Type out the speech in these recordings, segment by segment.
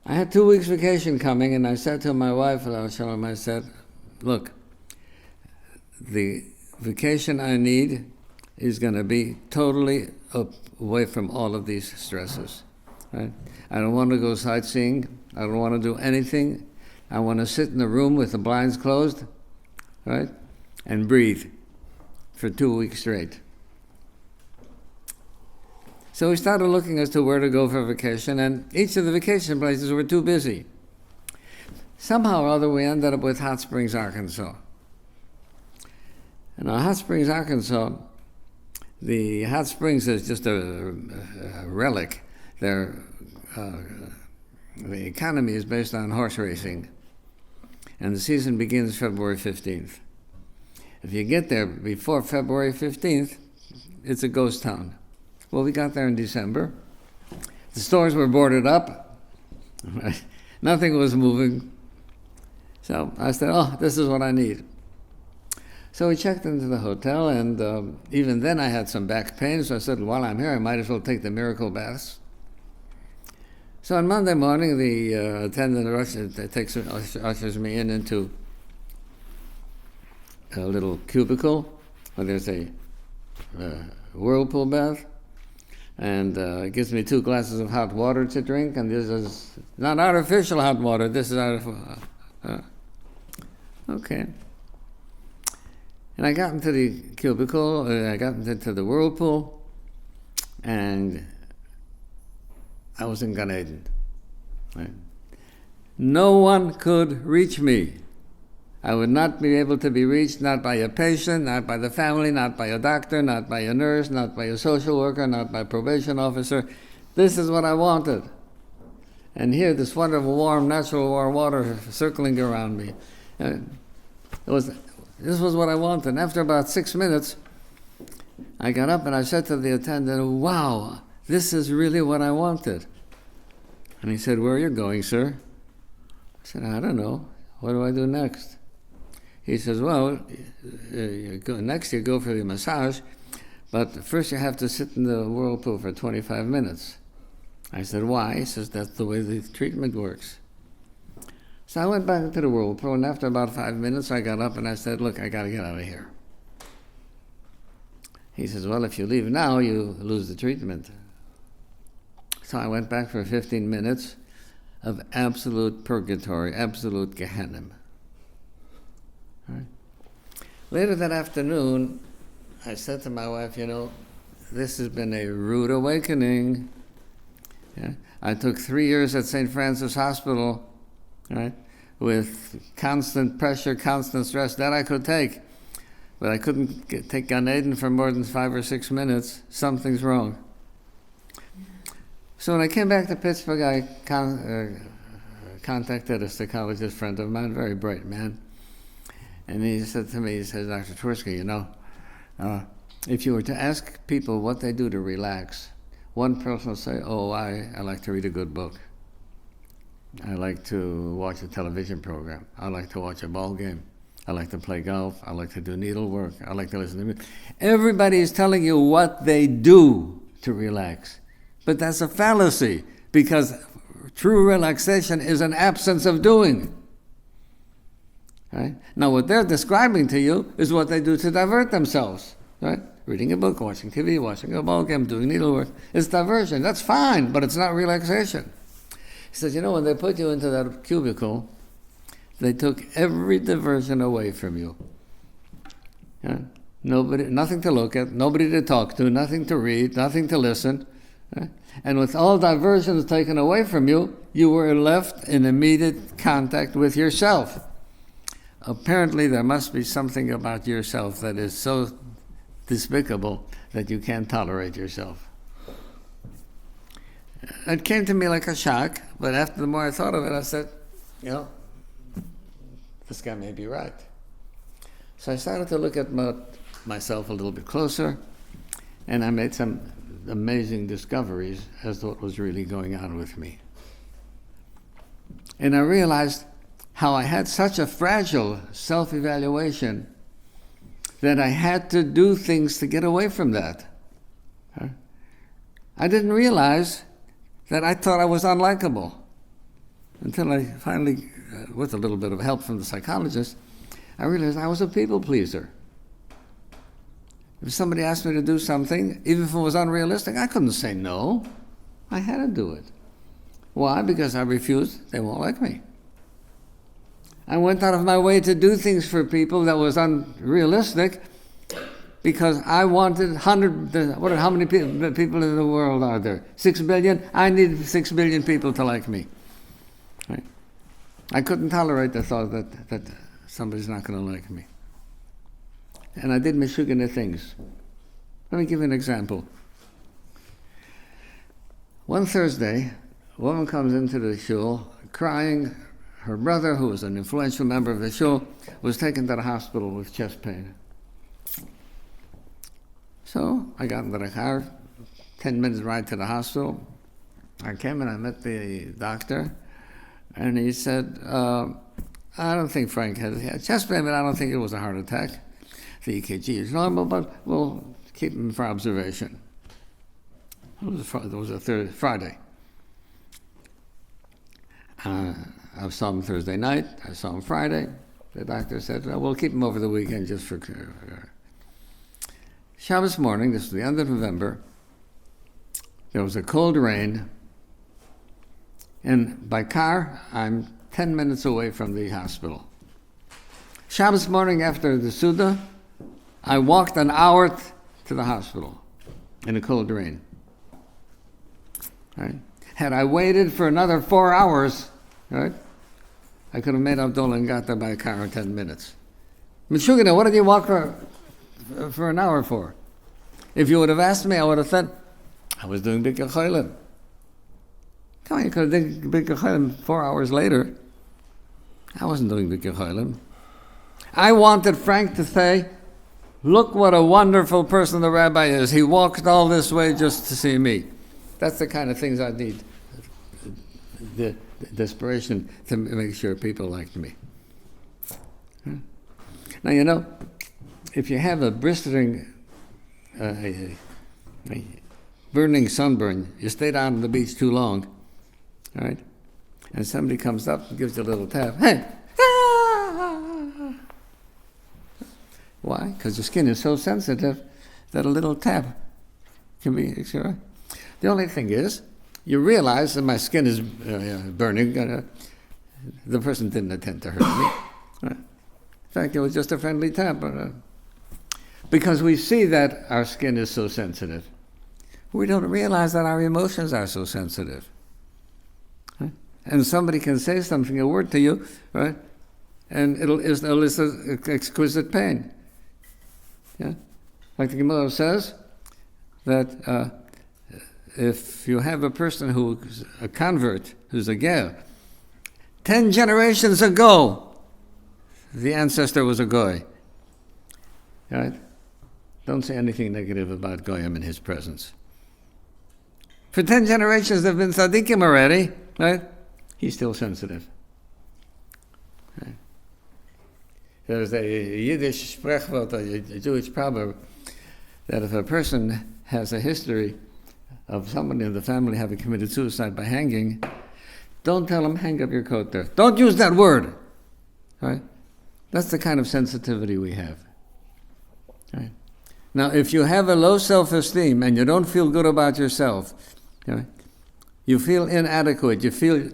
I had 2 weeks vacation coming, and I said to my wife, I said, look, the vacation I need is going to be totally away from all of these stresses. Right? I don't want to go sightseeing. I don't want to do anything. I want to sit in the room with the blinds closed, right, and breathe for 2 weeks straight. So we started looking as to where to go for vacation, and each of the vacation places were too busy. Somehow or other, we ended up with Hot Springs, Arkansas. And Hot Springs, Arkansas, the hot springs is just a relic. The economy is based on horse racing, and the season begins February 15th. If you get there before February 15th, it's a ghost town. Well, we got there in December. The stores were boarded up. Nothing was moving. So I said, oh, this is what I need. So we checked into the hotel, and even then I had some back pain, so I said, while I'm here, I might as well take the miracle baths. So on Monday morning, the attendant ushers me into a little cubicle where there's a whirlpool bath, and gives me 2 glasses of hot water to drink, and this is not artificial hot water, this is okay. And I got into the cubicle, I got into the whirlpool, and I was in Gan Eden. Right? No one could reach me. I would not be able to be reached, not by a patient, not by the family, not by a doctor, not by a nurse, not by a social worker, not by a probation officer. This is what I wanted. And here, this wonderful, warm, natural warm water circling around me. This was what I wanted. And after about 6 minutes, I got up and I said to the attendant, wow, this is really what I wanted. And he said, where are you going, sir? I said, I don't know. What do I do next? He says, well, next you go for the massage, but first you have to sit in the whirlpool for 25 minutes. I said, why? He says, that's the way the treatment works. So I went back into the whirlpool, and after about 5 minutes, I got up and I said, look, I got to get out of here. He says, well, if you leave now, you lose the treatment. So I went back for 15 minutes of absolute purgatory, absolute Gehenna. Right? Later that afternoon, I said to my wife, this has been a rude awakening. Yeah? I took 3 years at St. Francis Hospital, right, with constant pressure, constant stress. That I could take, but I couldn't take Gan Eden for more than 5 or 6 minutes. Something's wrong. So when I came back to Pittsburgh, I contacted a psychologist friend of mine, very bright man, and he said to me, he says, Dr. Twerski, if you were to ask people what they do to relax, one person will say, oh, I like to read a good book. I like to watch a television program. I like to watch a ball game. I like to play golf. I like to do needlework. I like to listen to music. Everybody is telling you what they do to relax. But that's a fallacy, because true relaxation is an absence of doing. Right? Now what they're describing to you is what they do to divert themselves. Right? Reading a book, watching TV, watching a ball game, doing needlework. It's diversion. That's fine, but it's not relaxation. He says, when they put you into that cubicle, they took every diversion away from you. Yeah? Nothing to look at, nobody to talk to, nothing to read, nothing to listen. Right? And with all diversions taken away from you, you were left in immediate contact with yourself. Apparently there must be something about yourself that is so despicable that you can't tolerate yourself. It came to me like a shock, but after the more I thought of it, I said, this guy may be right. So I started to look at myself a little bit closer, and I made some amazing discoveries as to what was really going on with me. And I realized how I had such a fragile self-evaluation that I had to do things to get away from that. I didn't realize that I thought I was unlikable. until I finally, with a little bit of help from the psychologist, I realized I was a people pleaser. If somebody asked me to do something, even if it was unrealistic, I couldn't say no. I had to do it. Why? Because I refused, they won't like me. I went out of my way to do things for people that was unrealistic because I wanted how many people in the world are there? 6 billion? I need 6 billion people to like me. Right? I couldn't tolerate the thought that somebody's not going to like me. And I did meshugane things. Let me give you an example. One Thursday, a woman comes into the shul crying. Her brother, who was an influential member of the shul, was taken to the hospital with chest pain. So I got into the car, 10 minutes ride to the hospital. I came and I met the doctor, and he said, I don't think Frank had chest pain, but I don't think it was a heart attack. The EKG is normal, but we'll keep him for observation. It was a Friday. I saw him Thursday night. I saw him Friday. The doctor said, we'll keep him over the weekend just for... Shabbos morning, this was the end of November, there was a cold rain, and by car, I'm 10 minutes away from the hospital. Shabbos morning after the Suda, I walked an hour to the hospital in the cold rain. Right? Had I waited for another 4 hours, right, I could have made Abdullah and got there by car in 10 minutes. Meshugane, what did you walk for an hour for? If you would have asked me, I would have said, I was doing Bikkur Cholim. Come on, you could have done Bikkur Cholim 4 hours later. I wasn't doing Bikkur Cholim. I wanted Frank to say, look what a wonderful person the rabbi is. He walked all this way just to see me. That's the kind of things I need. The desperation to make sure people liked me. Now, you know, if you have a blistering, a burning sunburn, you stayed out on the beach too long, all right? And somebody comes up and gives you a little tap. Hey! Ah! Why? Because your skin is so sensitive that a little tap can be, sure. The only thing is, you realize that my skin is burning. The person didn't intend to hurt me. In fact, it was just a friendly tap. Because we see that our skin is so sensitive, we don't realize that our emotions are so sensitive. Right? And somebody can say something, a word to you, right? And it'll elicit exquisite pain. Yeah? Like the Gemara says, that if you have a person who's a convert, who's a ger, 10 generations ago, the ancestor was a goy. Right? Don't say anything negative about goyim in his presence. For 10 generations they've been tzaddikim already, right? He's still sensitive. Right? There's a Yiddish sprechwort, a Jewish proverb, that if a person has a history of someone in the family having committed suicide by hanging, don't tell him, hang up your coat there. Don't use that word. Right? That's the kind of sensitivity we have. Right? Now, if you have a low self-esteem and you don't feel good about yourself, right? You feel inadequate, you feel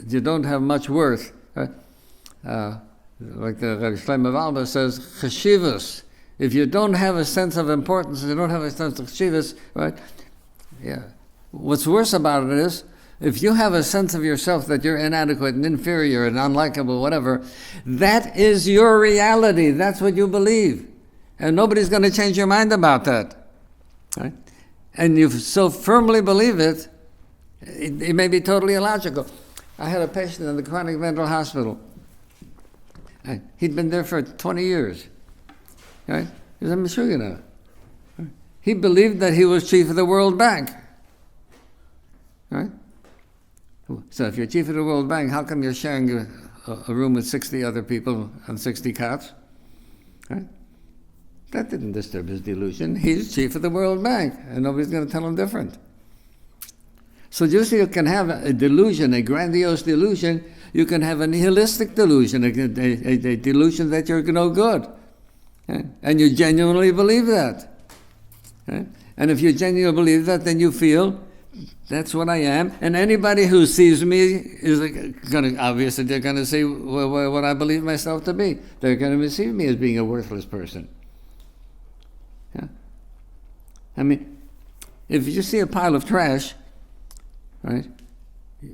you don't have much worth, right? Like the Rabbi Shlomo Valba says, cheshivas. If you don't have a sense of importance, you don't have a sense of cheshivas, right? Yeah. What's worse about it is, if you have a sense of yourself that you're inadequate and inferior and unlikable, whatever, that is your reality. That's what you believe. And nobody's going to change your mind about that. Right? And you so firmly believe it, it may be totally illogical. I had a patient in the chronic mental hospital. He'd been there for 20 years. Right? He was a Meshugana. He believed that he was chief of the World Bank. Right? So if you're chief of the World Bank, how come you're sharing a room with 60 other people on 60 cots? Right? That didn't disturb his delusion. He's chief of the World Bank, and nobody's going to tell him different. So just so you can have a delusion, a grandiose delusion, you can have a nihilistic delusion, a delusion that you're no good. And you genuinely believe that. And if you genuinely believe that, then you feel, that's what I am. And anybody who sees me is going to, obviously, they're going to see what I believe myself to be. They're going to perceive me as being a worthless person. Yeah? I mean, if you see a pile of trash, right,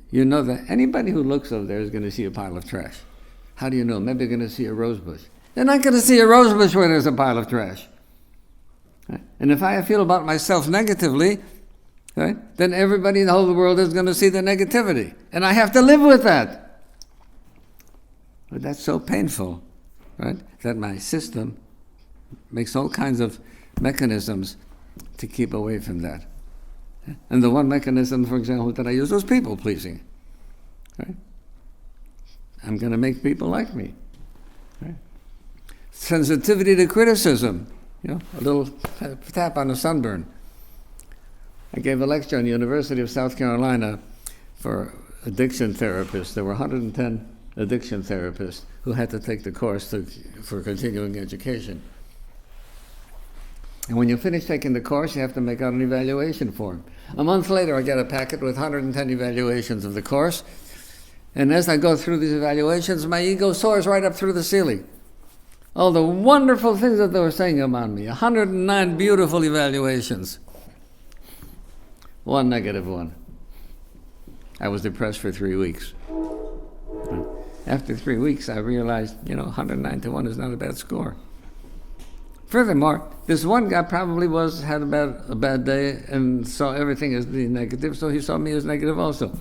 you know that anybody who looks over there is going to see a pile of trash. How do you know? Maybe they're going to see a rose bush. They're not going to see a rose bush where there's a pile of trash. Right? And if I feel about myself negatively, right, then everybody in the whole world is going to see the negativity. And I have to live with that. But that's so painful, right, that my system makes all kinds of mechanisms to keep away from that. And the one mechanism, for example, that I use was people-pleasing. Right? I'm going to make people like me. Right? Sensitivity to criticism. A little tap on a sunburn. I gave a lecture on the University of South Carolina for addiction therapists. There were 110 addiction therapists who had to take the course for continuing education. And when you finish taking the course, you have to make out an evaluation form. A month later, I get a packet with 110 evaluations of the course. And as I go through these evaluations, my ego soars right up through the ceiling. All the wonderful things that they were saying about me. 109 beautiful evaluations. One negative one. I was depressed for 3 weeks. After 3 weeks, I realized, 109 to 1 is not a bad score. Furthermore, this one guy probably had a bad day and saw everything as being negative, so he saw me as negative also.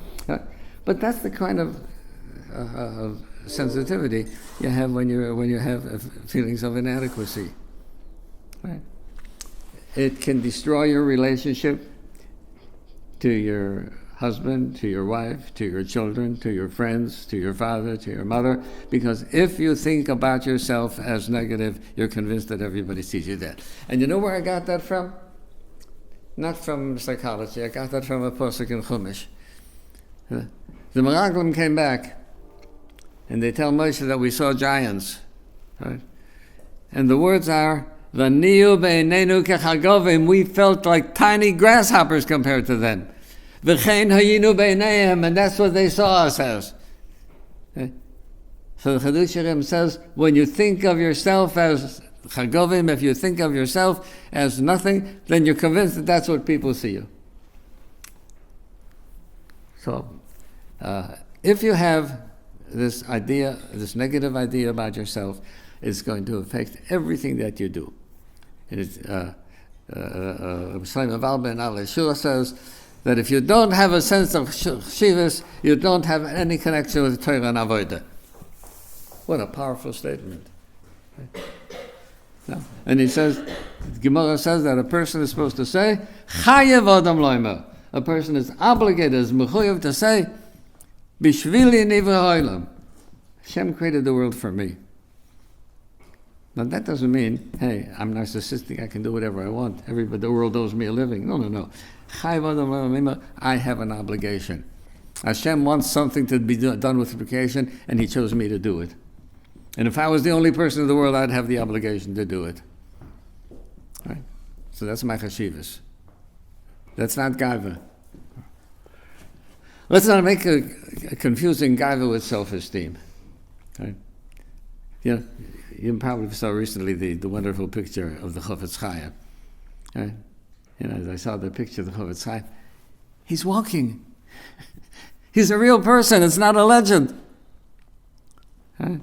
But that's the kind of sensitivity you have when you have feelings of inadequacy. Right? It can destroy your relationship to your husband, to your wife, to your children, to your friends, to your father, to your mother, because if you think about yourself as negative, you're convinced that everybody sees you that. And you know where I got that from? Not from psychology. I got that from a posuk in Chumash. The Meraglim came back, and they tell Moshe that we saw giants, right? And the words are, "V'niyu be'einenu kechagovim," we felt like tiny grasshoppers compared to them. V'chein hayinu b'eineihem, and that's what they saw us as. Okay? So the Chidush Yirim says, when you think of yourself as chagovim, if you think of yourself as nothing, then you're convinced that that's what people see you. So, if you have this idea, this negative idea about yourself, it's going to affect everything that you do. Shlomo Valben Yeshua says that if you don't have a sense of Shivas, you don't have any connection with Torah and Avodah. What a powerful statement. No. And he says, Gemara says that a person is supposed to say, Chayev Adam Loimer. A person is obligated, is mechuyev to say, Bishvili nivra ha'olam. Hashem created the world for me. Now that doesn't mean, hey, I'm narcissistic, I can do whatever I want. The world owes me a living. No. I have an obligation. Hashem wants something to be done with application, and He chose me to do it. And if I was the only person in the world, I'd have the obligation to do it. Right? So that's my chashivas. That's not gaiva. Let's not make a confusing gaiva with self-esteem. Right? You probably saw recently the wonderful picture of the Chofetz Chaim. Right? As I saw the picture of the Chofetz Chaim, he's walking. He's a real person. It's not a legend. Right?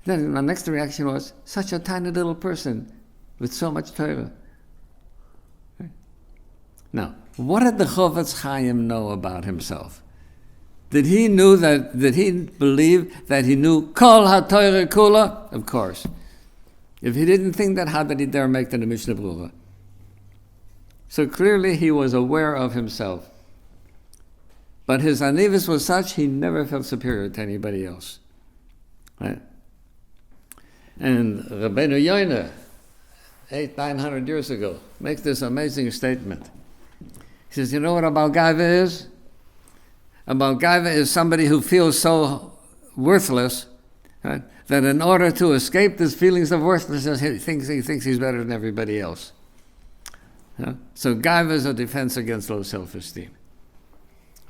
Then my next reaction was, such a tiny little person with so much Torah. Right? Now, what did the Chofetz Chaim know about himself? Did he believe that he knew Kol HaTorah Kula? Of course. If he didn't think that, how did he dare make the Mishnah Berurah? So clearly he was aware of himself. But his anivus was such, he never felt superior to anybody else. Right? And Rabbeinu Yoina, 800-900 years ago, makes this amazing statement. He He says, you know what a Balgaiva is? A Balgaiva is somebody who feels so worthless, right, that in order to escape these feelings of worthlessness, he thinks he's better than everybody else. So Gaiva is a defense against low self-esteem.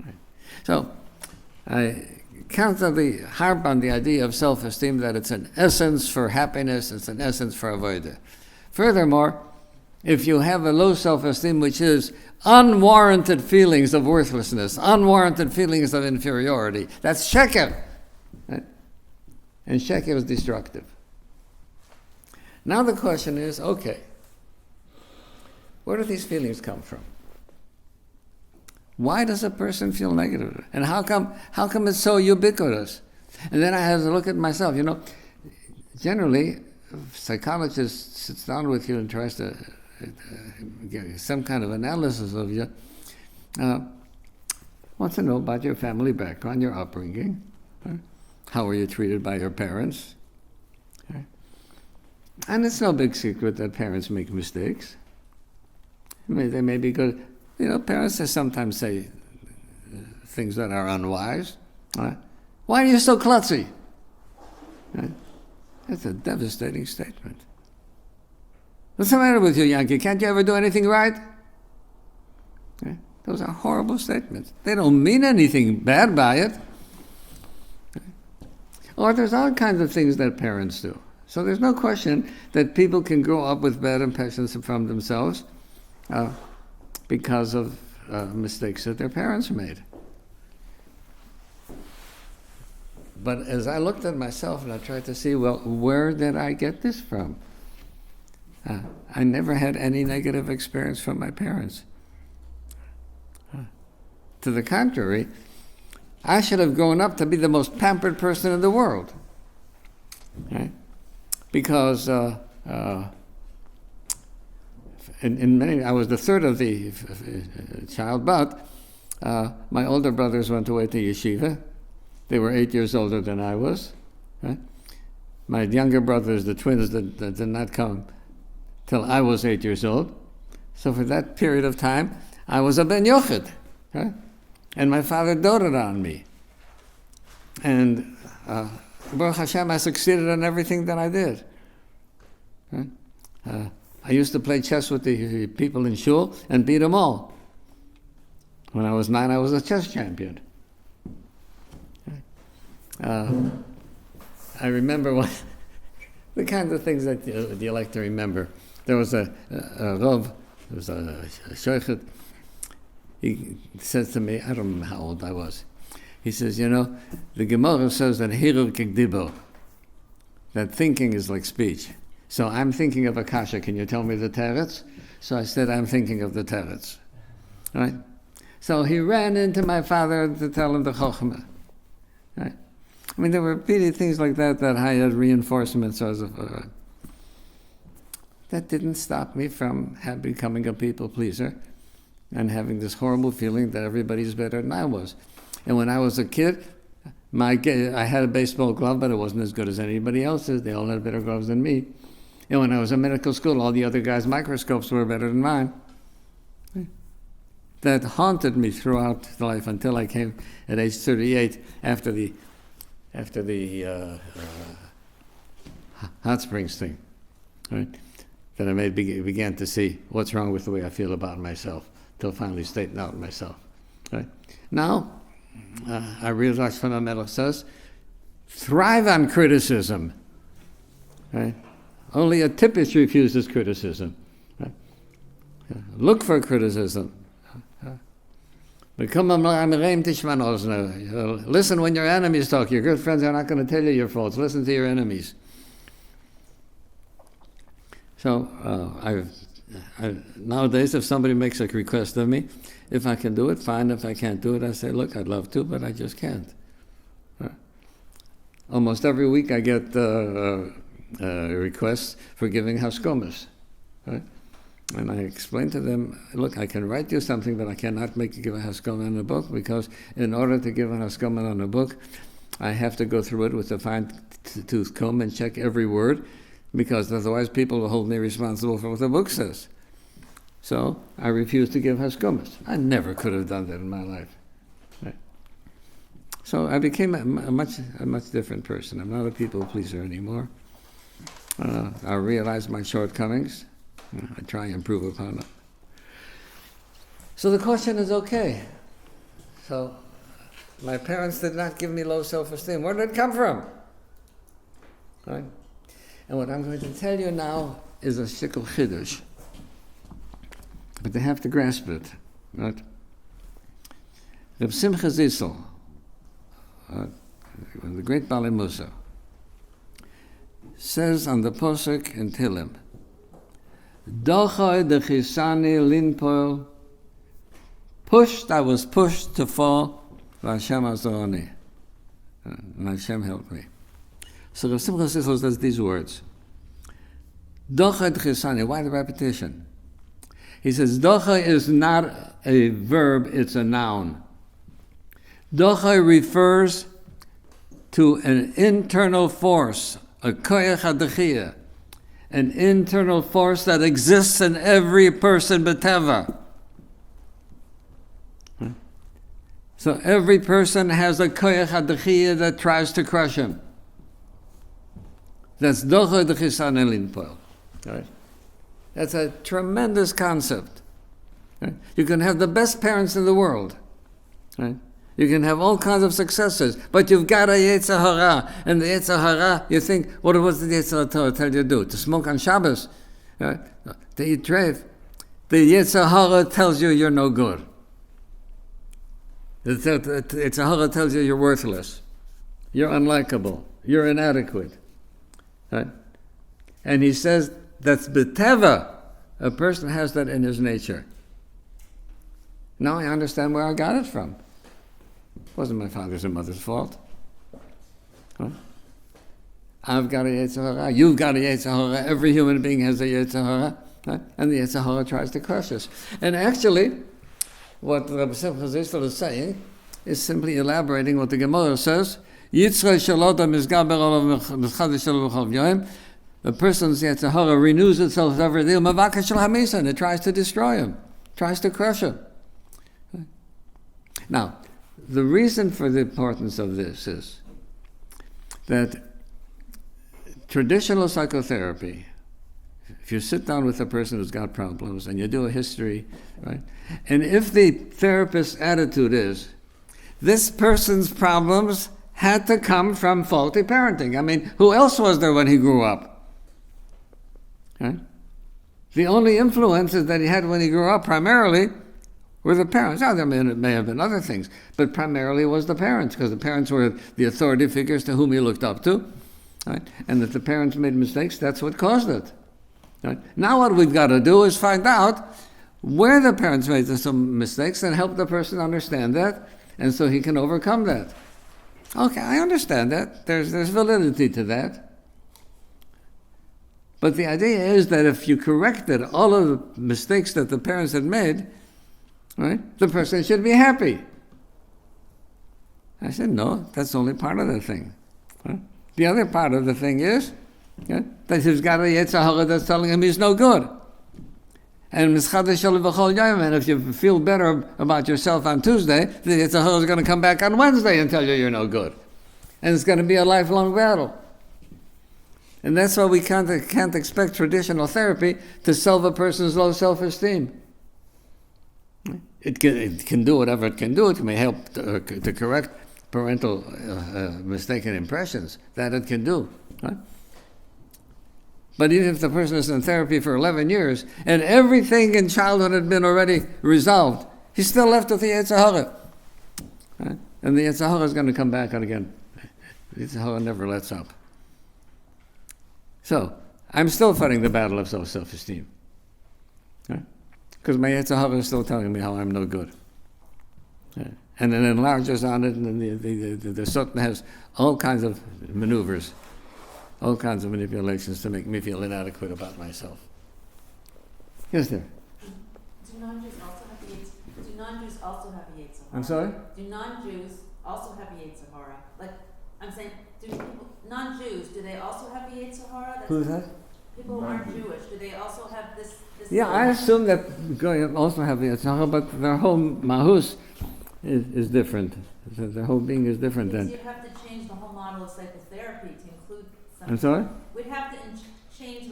Right. So I constantly harp on the idea of self-esteem, that it's an essence for happiness, it's an essence for avodah. Furthermore, if you have a low self-esteem, which is unwarranted feelings of worthlessness, unwarranted feelings of inferiority, that's sheker. Right? And sheker is destructive. Now the question is, okay, where do these feelings come from? Why does a person feel negative? And how come it's so ubiquitous? And then I have to look at myself. You know, generally, if a psychologist sits down with you and tries to get some kind of analysis of you, wants to know about your family background, your upbringing. Right? How were you treated by your parents? Right? And it's no big secret that parents make mistakes. I mean, they may be good. You know, parents sometimes say things that are unwise. Right? Why are you so klutzy? Right? That's a devastating statement. What's the matter with you, Yankee? Can't you ever do anything right? Right? Those are horrible statements. They don't mean anything bad by it. Right? Or there's all kinds of things that parents do. So there's no question that people can grow up with bad impressions from themselves because of mistakes that their parents made. But as I looked at myself and I tried to see, well, where did I get this from? I never had any negative experience from my parents. To the contrary, I should have grown up to be the most pampered person in the world. Right? Because in many, I was the third of the child, but my older brothers went away to yeshiva. They were 8 years older than I was. Right? My younger brothers, the twins, that did not come till I was 8 years old. So for that period of time, I was a ben yochid. Right? And my father doted on me. And Baruch Hashem, I succeeded in everything that I did. Right? I used to play chess with the people in shul and beat them all. When I was 9, I was a chess champion. I remember the kinds of things that you like to remember. There was a Rav, there was a Shochet. He says to me, I don't remember how old I was. He says, you know, the Gemara says that hirur k'dibo, that thinking is like speech. So I'm thinking of a kasha. Can you tell me the teretz? So I said, I'm thinking of the teretz. Right? So he ran into my father to tell him the chokhmah. Right? I mean, there were repeated things like that I had reinforcements. That didn't stop me from becoming a people pleaser and having this horrible feeling that everybody's better than I was. And when I was a kid, I had a baseball glove, but it wasn't as good as anybody else's. They all had better gloves than me. And when I was in medical school, all the other guys' microscopes were better than mine. That haunted me throughout life until I came at age 38 after the hot springs thing, right? That I began to see what's wrong with the way I feel about myself, till finally straightened out myself. Right? Now, I realize what Melech says, thrive on criticism. Right? Only a typist refuses criticism. Right? Look for criticism. Listen when your enemies talk. Your good friends are not going to tell you your faults. Listen to your enemies. So nowadays, if somebody makes a request of me, if I can do it, fine. If I can't do it, I say, look, I'd love to, but I just can't. Almost every week I get requests for giving haskomas. Right? And I explain to them, look, I can write you something, but I cannot give a haskoma on a book, because in order to give a haskoma on a book, I have to go through it with a fine-tooth comb and check every word, because otherwise people will hold me responsible for what the book says. So I refused to give haskumas. I never could have done that in my life. Right? So I became a much different person. I'm not a people pleaser anymore. I realize my shortcomings. I try and improve upon them. So the question is, okay, so my parents did not give me low self-esteem. Where did it come from? Right? And what I'm going to tell you now is a shikul chidush. But they have to grasp it. Right? Reb Simcha Zissel, the great Bali Musa, says on the posuk in Tehillim, Dochoi dechisani linpoil, I was pushed to fall, Hashem azorani, and Hashem helped me. So Reb Simcha Zissel says these words, Dochoi dechisani, why the repetition? He says, Dochoi is not a verb, it's a noun. Dochoi refers to an internal force, a koyach hadechiyah, an internal force that exists in every person b'teva. So every person has a koyach hadechiyah that tries to crush him. That's dochoi dechisan elin poel. Right? That's a tremendous concept. Right? You can have the best parents in the world. Right? You can have all kinds of successes, but you've got a Yetzer Hara, and the Yetzer Hara, you think, what does the Yetzer Hara tell you to do? To smoke on Shabbos? Right? To eat treif? The Yetzer Hara tells you you're no good. The Yetzer Hara tells you you're worthless. You're unlikable. You're inadequate. Right? And he says that's b'teva. A person has that in his nature. Now I understand where I got it from. It wasn't my father's and mother's fault. Huh? I've got a Yetzer Hara. You've got a Yetzer Hara. Every human being has a Yetzer Hara. Right? And the Yetzer Hara tries to crush us. And actually, what Rabbi Simcha Zissel is saying is simply elaborating what the Gemara says. A person's Yetzer Hara renews itself every day, and it tries to destroy him, tries to crush him. Now, the reason for the importance of this is that traditional psychotherapy, if you sit down with a person who's got problems and you do a history, right, and if the therapist's attitude is, this person's problems had to come from faulty parenting. I mean, who else was there when he grew up? Right? The only influences that he had when he grew up primarily were the parents. Now, there may have been other things, but primarily it was the parents, because the parents were the authority figures to whom he looked up to. Right? And if the parents made mistakes, that's what caused it. Right? Now what we've got to do is find out where the parents made some mistakes and help the person understand that, and so he can overcome that. Okay, I understand that. There's validity to that. But the idea is that if you corrected all of the mistakes that the parents had made, right, the person should be happy. I said, no, that's only part of the thing. Right? The other part of the thing is that he's got a Yetzer Hara that's telling him he's no good. And if you feel better about yourself on Tuesday, the Yetzer Hara is going to come back on Wednesday and tell you you're no good. And it's going to be a lifelong battle. And that's why we can't expect traditional therapy to solve a person's low self-esteem. It can do whatever it can do. It may help to correct parental mistaken impressions. That it can do. Right? But even if the person is in therapy for 11 years and everything in childhood had been already resolved, he's still left with the Yetzer Hara. Right? And the Yetzer Hara is going to come back out again. The Yetzer Hara never lets up. So, I'm still fighting the battle of self-esteem. Right? Because my Yetzer Hara is still telling me how I'm no good. Right? And it enlarges on it, and the Satan has all kinds of maneuvers, all kinds of manipulations to make me feel inadequate about myself. Yes, there. Do non-Jews also have a Yetzer Hara? I'm sorry? Do non-Jews also have a Yetzer Hara? Like, I'm saying, do people, non-Jews, do they also have a Yetzer Hara? Who's that? People who aren't Jewish, do they also have this? Yeah, I assume that Goyim also have the Yetzer Hara, but their whole mahus is different. Their whole being is different Because then. you'd have to change the whole model of psychotherapy to include some. I'm sorry? We'd have to change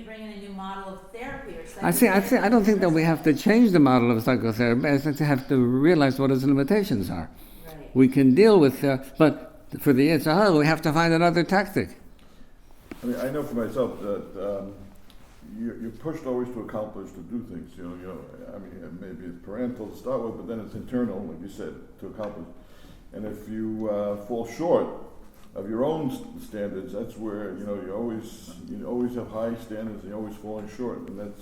bring in a new model of therapy or psychotherapy. I don't think that we have to change the model of psychotherapy. I think we have to realize what its limitations are. Right. We can deal with, but for the Yetzer Hara, we have to find another tactic. I mean, I know for myself that you're pushed always to accomplish, to do things. I mean, maybe it's parental to start with, but then it's internal, like you said, to accomplish. And if you fall short of your own standards, that's where you always have high standards, and you're always falling short, and that's.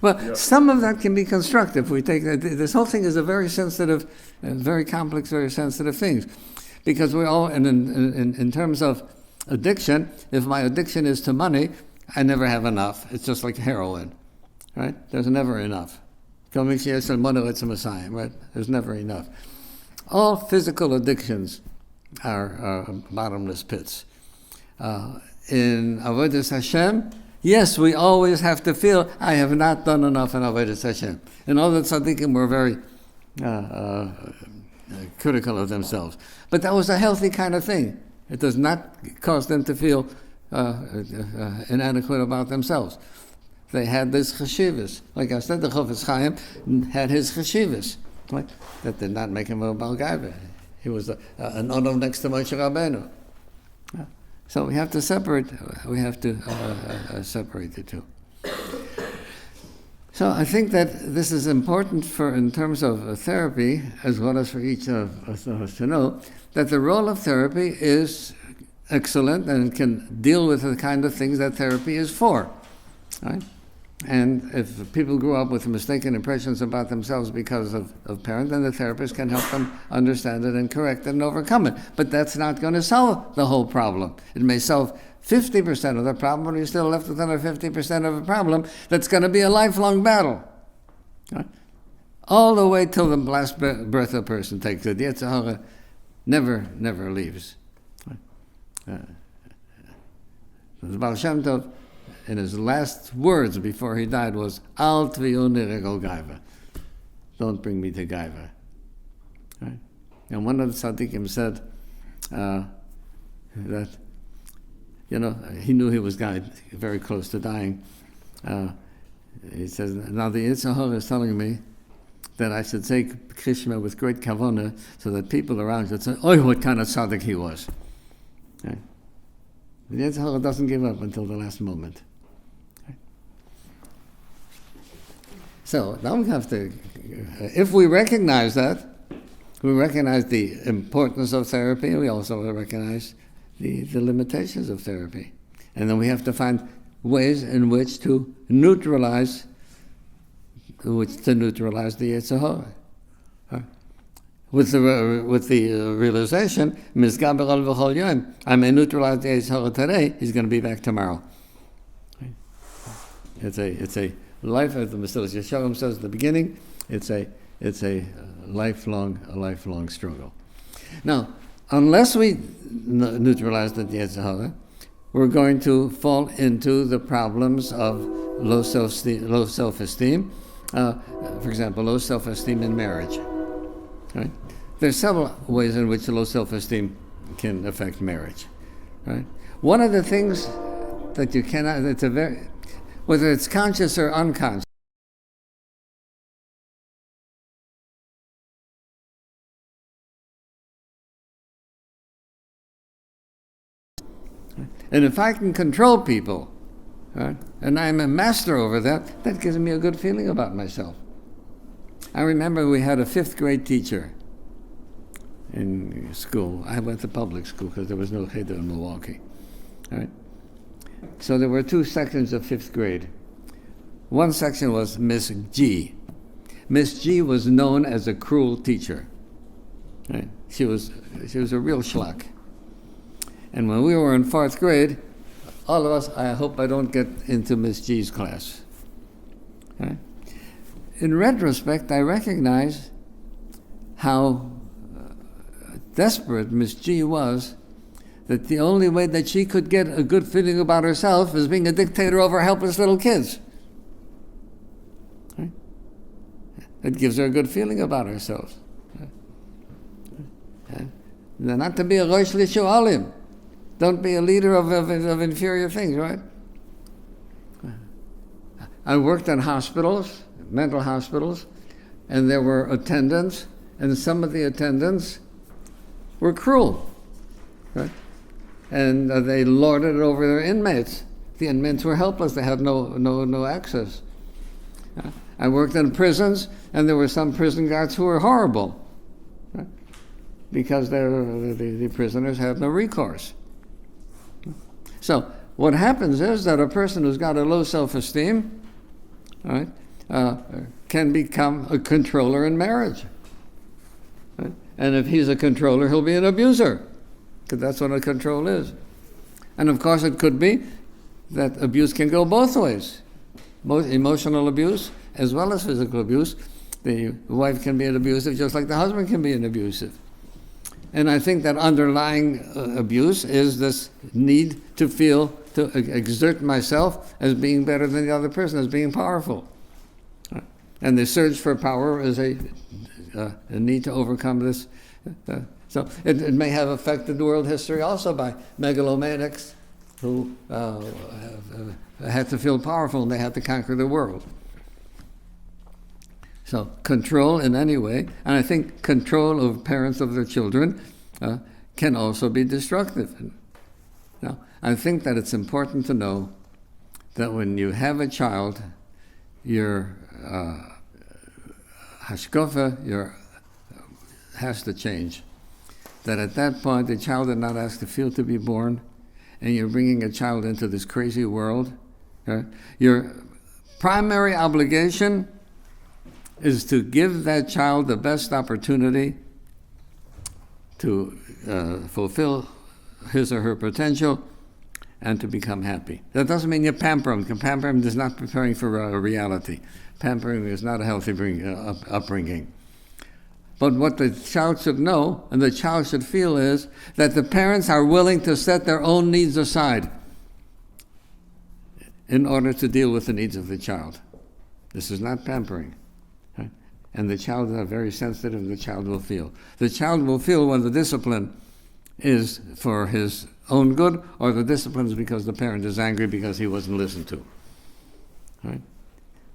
Well, some of that can be constructive. We take this whole thing is a very sensitive, very complex, very sensitive thing, because we all, and in terms of addiction, if my addiction is to money, I never have enough. It's just like heroin, right? There's never enough. Right? There's never enough. All physical addictions are bottomless pits. In Avodas Hashem, yes, we always have to feel, I have not done enough in Avodas Hashem. And all the tzaddikim were very critical of themselves. But that was a healthy kind of thing. It does not cause them to feel inadequate about themselves. They had this cheshivas. Like I said, the Chofetz Chaim had his cheshivas. Right? That did not make him a Baal Gaiva. He was an Odom next to Moshe Rabbeinu. So we have to separate. We have to separate the two. So I think that this is important in terms of therapy, as well as for each of us to know that the role of therapy is excellent and can deal with the kind of things that therapy is for, right? And if people grew up with mistaken impressions about themselves because of parents, then the therapist can help them understand it and correct it and overcome it. But that's not going to solve the whole problem. It may solve 50% of the problem, but you're still left with another 50% of a problem that's going to be a lifelong battle. Right? All the way till the last breath a person takes. The Yetzer Hara never leaves. The Baal Shem Tov, in his last words before he died, was Al Tviuni Regel Gaiva. Don't bring me to Gaiva. Right? And one of the tzaddikim said that, he knew he was very close to dying. He says, now the Yetzer Hara is telling me that I should say Krishna with great kavana so that people around should say, oh, what kind of tzaddik he was. Right? The Yetzer Hara doesn't give up until the last moment. Right? So now we have to, if we recognize that, we recognize the importance of therapy, we also recognize the limitations of therapy. And then we have to find ways in which to neutralize the Yetzer Hara. Right? With the realization, Mizgaber al v'chol yom, I may neutralize the Yetzer Hara today, he's going to be back tomorrow. Right? It's a life, as the Mesilas Yesharim says at the beginning, it's a lifelong struggle. Now, unless we neutralize the Yetzer Hara, we're going to fall into the problems of low self-esteem. For example, low self-esteem in marriage. Right? There's several ways in which low self-esteem can affect marriage. Right? One of the things that you cannot, whether it's conscious or unconscious, and if I can control people, right, and I'm a master over that, that gives me a good feeling about myself. I remember we had a 5th grade teacher in school. I went to public school because there was no cheder in Milwaukee. Right? So there were 2 sections of 5th grade. One section was Miss G. Miss G was known as a cruel teacher. Right? She was a real schlock. And when we were in 4th grade, all of us, I hope I don't get into Miss G's class. Right? In retrospect, I recognize how desperate Miss G was that the only way that she could get a good feeling about herself is being a dictator over helpless little kids. Right? It gives her a good feeling about herself. Not to be a rosh lishualim. Don't be a leader of inferior things, right? I worked in hospitals, mental hospitals, and there were attendants, and some of the attendants were cruel, right? And they lorded it over their inmates. The inmates were helpless; they had no access. I worked in prisons, and there were some prison guards who were horrible, right? Because the prisoners had no recourse. So what happens is that a person who's got a low self-esteem, right, can become a controller in marriage. Right? And if he's a controller, he'll be an abuser, because that's what a control is. And of course it could be that abuse can go both ways. Both emotional abuse as well as physical abuse. The wife can be an abusive just like the husband can be an abusive. And I think that underlying abuse is this need to feel, to exert myself as being better than the other person, as being powerful. And the search for power is a need to overcome this. So it may have affected world history also by megalomaniacs who had to feel powerful and they had to conquer the world. So control in any way, and I think control of parents of their children can also be destructive. Now, I think that it's important to know that when you have a child, your hashkafa has to change. That at that point, the child did not ask to feel to be born, and you're bringing a child into this crazy world. Your primary obligation is to give that child the best opportunity to fulfill his or her potential and to become happy. That doesn't mean you pamper him, because pampering is not preparing for a reality. Pampering is not a healthy upbringing. But what the child should know and the child should feel is that the parents are willing to set their own needs aside in order to deal with the needs of the child. This is not pampering. And the child is very sensitive, the child will feel. The child will feel when the discipline is for his own good, or the discipline is because the parent is angry because he wasn't listened to. Right?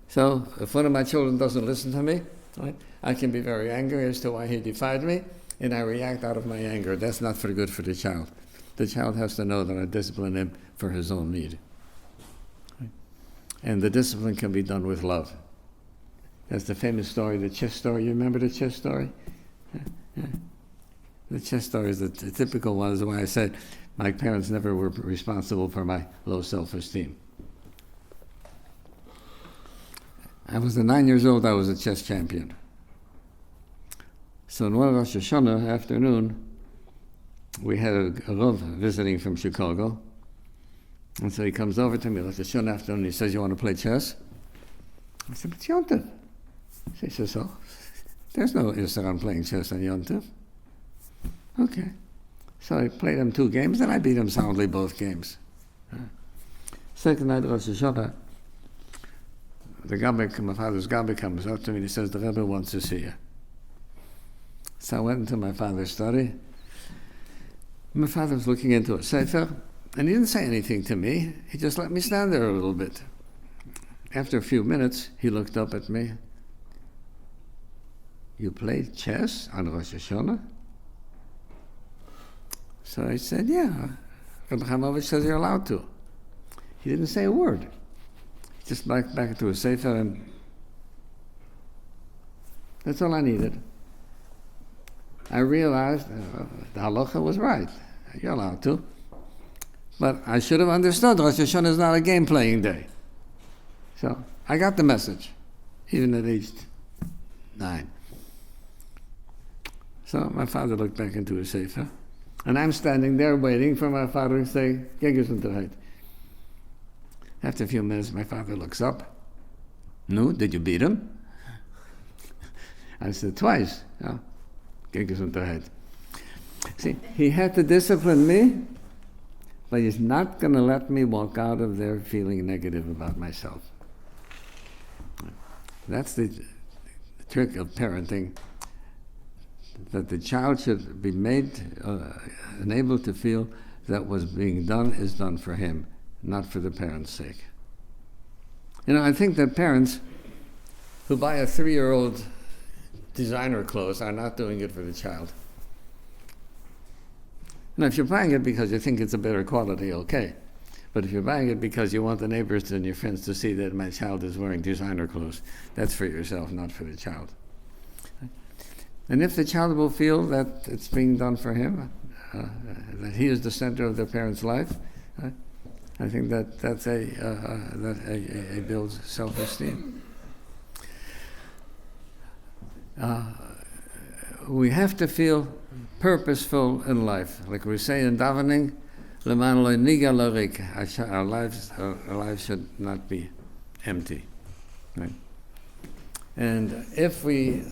So if one of my children doesn't listen to me, right, I can be very angry as to why he defied me, and I react out of my anger. That's not for good for the child. The child has to know that I discipline him for his own need. Right? And the discipline can be done with love. That's the famous story, the chess story. You remember the chess story? The chess story is the typical one. Is why I said my parents never were responsible for my low self-esteem. I was 9 years old, I was a chess champion. So in one Rosh Hashanah afternoon, we had a Rav visiting from Chicago. And so he comes over to me Rosh Hashanah afternoon, he says, "You want to play chess?" I said, "It's Yom Tov." He says, "So, there's no issue on playing chess on Yom Tov." Okay. So I played him 2 games, and I beat him soundly both games. Second night of Rosh Hashanah, my father's Gabbai comes up to me and he says, "The Rebbe wants to see you." So I went into my father's study. My father was looking into a sefer, and he didn't say anything to me. He just let me stand there a little bit. After a few minutes, he looked up at me. "You played chess on Rosh Hashanah?" So I said, "Yeah, Rabbi Chamovich says you're allowed to." He didn't say a word. He just back into his sefer, and that's all I needed. I realized the halacha was right. You're allowed to. But I should have understood Rosh Hashanah is not a game-playing day. So I got the message, even at age 9. So my father looked back into his sefer, and I'm standing there waiting for my father to say, "Geh gesundheit." After a few minutes, my father looks up. "No, did you beat him?" I said, "Twice." "Oh, geh gesundheit." See, he had to discipline me but he's not going to let me walk out of there feeling negative about myself. That's the trick of parenting, that the child should be made, enabled to feel that what's being done is done for him, not for the parent's sake. I think that parents who buy a 3-year-old designer clothes are not doing it for the child. Now, if you're buying it because you think it's a better quality, okay. But if you're buying it because you want the neighbors and your friends to see that my child is wearing designer clothes, that's for yourself, not for the child. And if the child will feel that it's being done for him, that he is the center of their parent's life, I think that builds self-esteem. We have to feel purposeful in life. Like we say in davening, "Leman lo niga lo rik." Our lives should not be empty. Right? And if we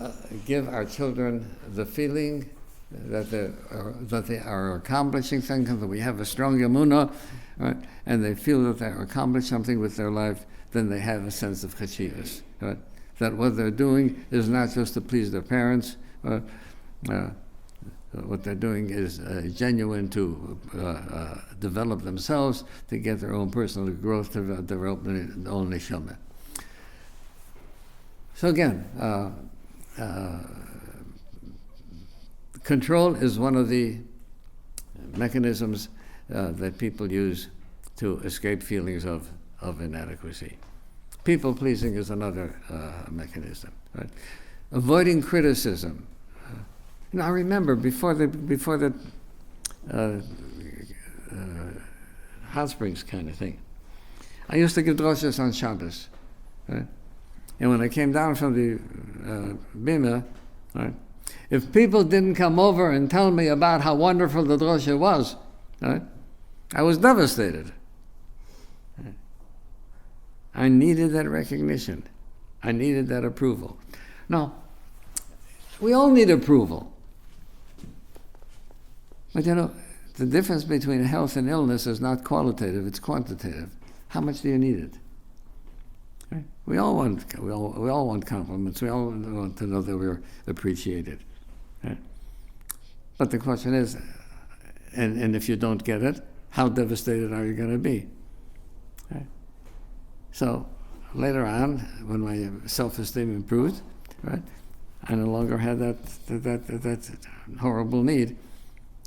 give our children the feeling that they are accomplishing things, that we have a strong emunah, right, and they feel that they're accomplishing something with their life, then they have a sense of chashivas. Right? That what they're doing is not just to please their parents. What they're doing is genuine to develop themselves, to get their own personal growth, to develop their own neshama. So again, control is one of the mechanisms that people use to escape feelings of inadequacy. People-pleasing is another mechanism. Right? Avoiding criticism. I remember before the hot springs kind of thing, I used to give droshes on Shabbos. Right? And when I came down from the bima, right, if people didn't come over and tell me about how wonderful the drosha was, right, I was devastated. Right? I needed that recognition. I needed that approval. Now, we all need approval. But the difference between health and illness is not qualitative, it's quantitative. How much do you need it? Right? We all want compliments. We all want to know that we're appreciated. Right? But the question is, and if you don't get it, how devastated are you going to be? Right? So later on, when my self-esteem improved, right, I no longer had that horrible need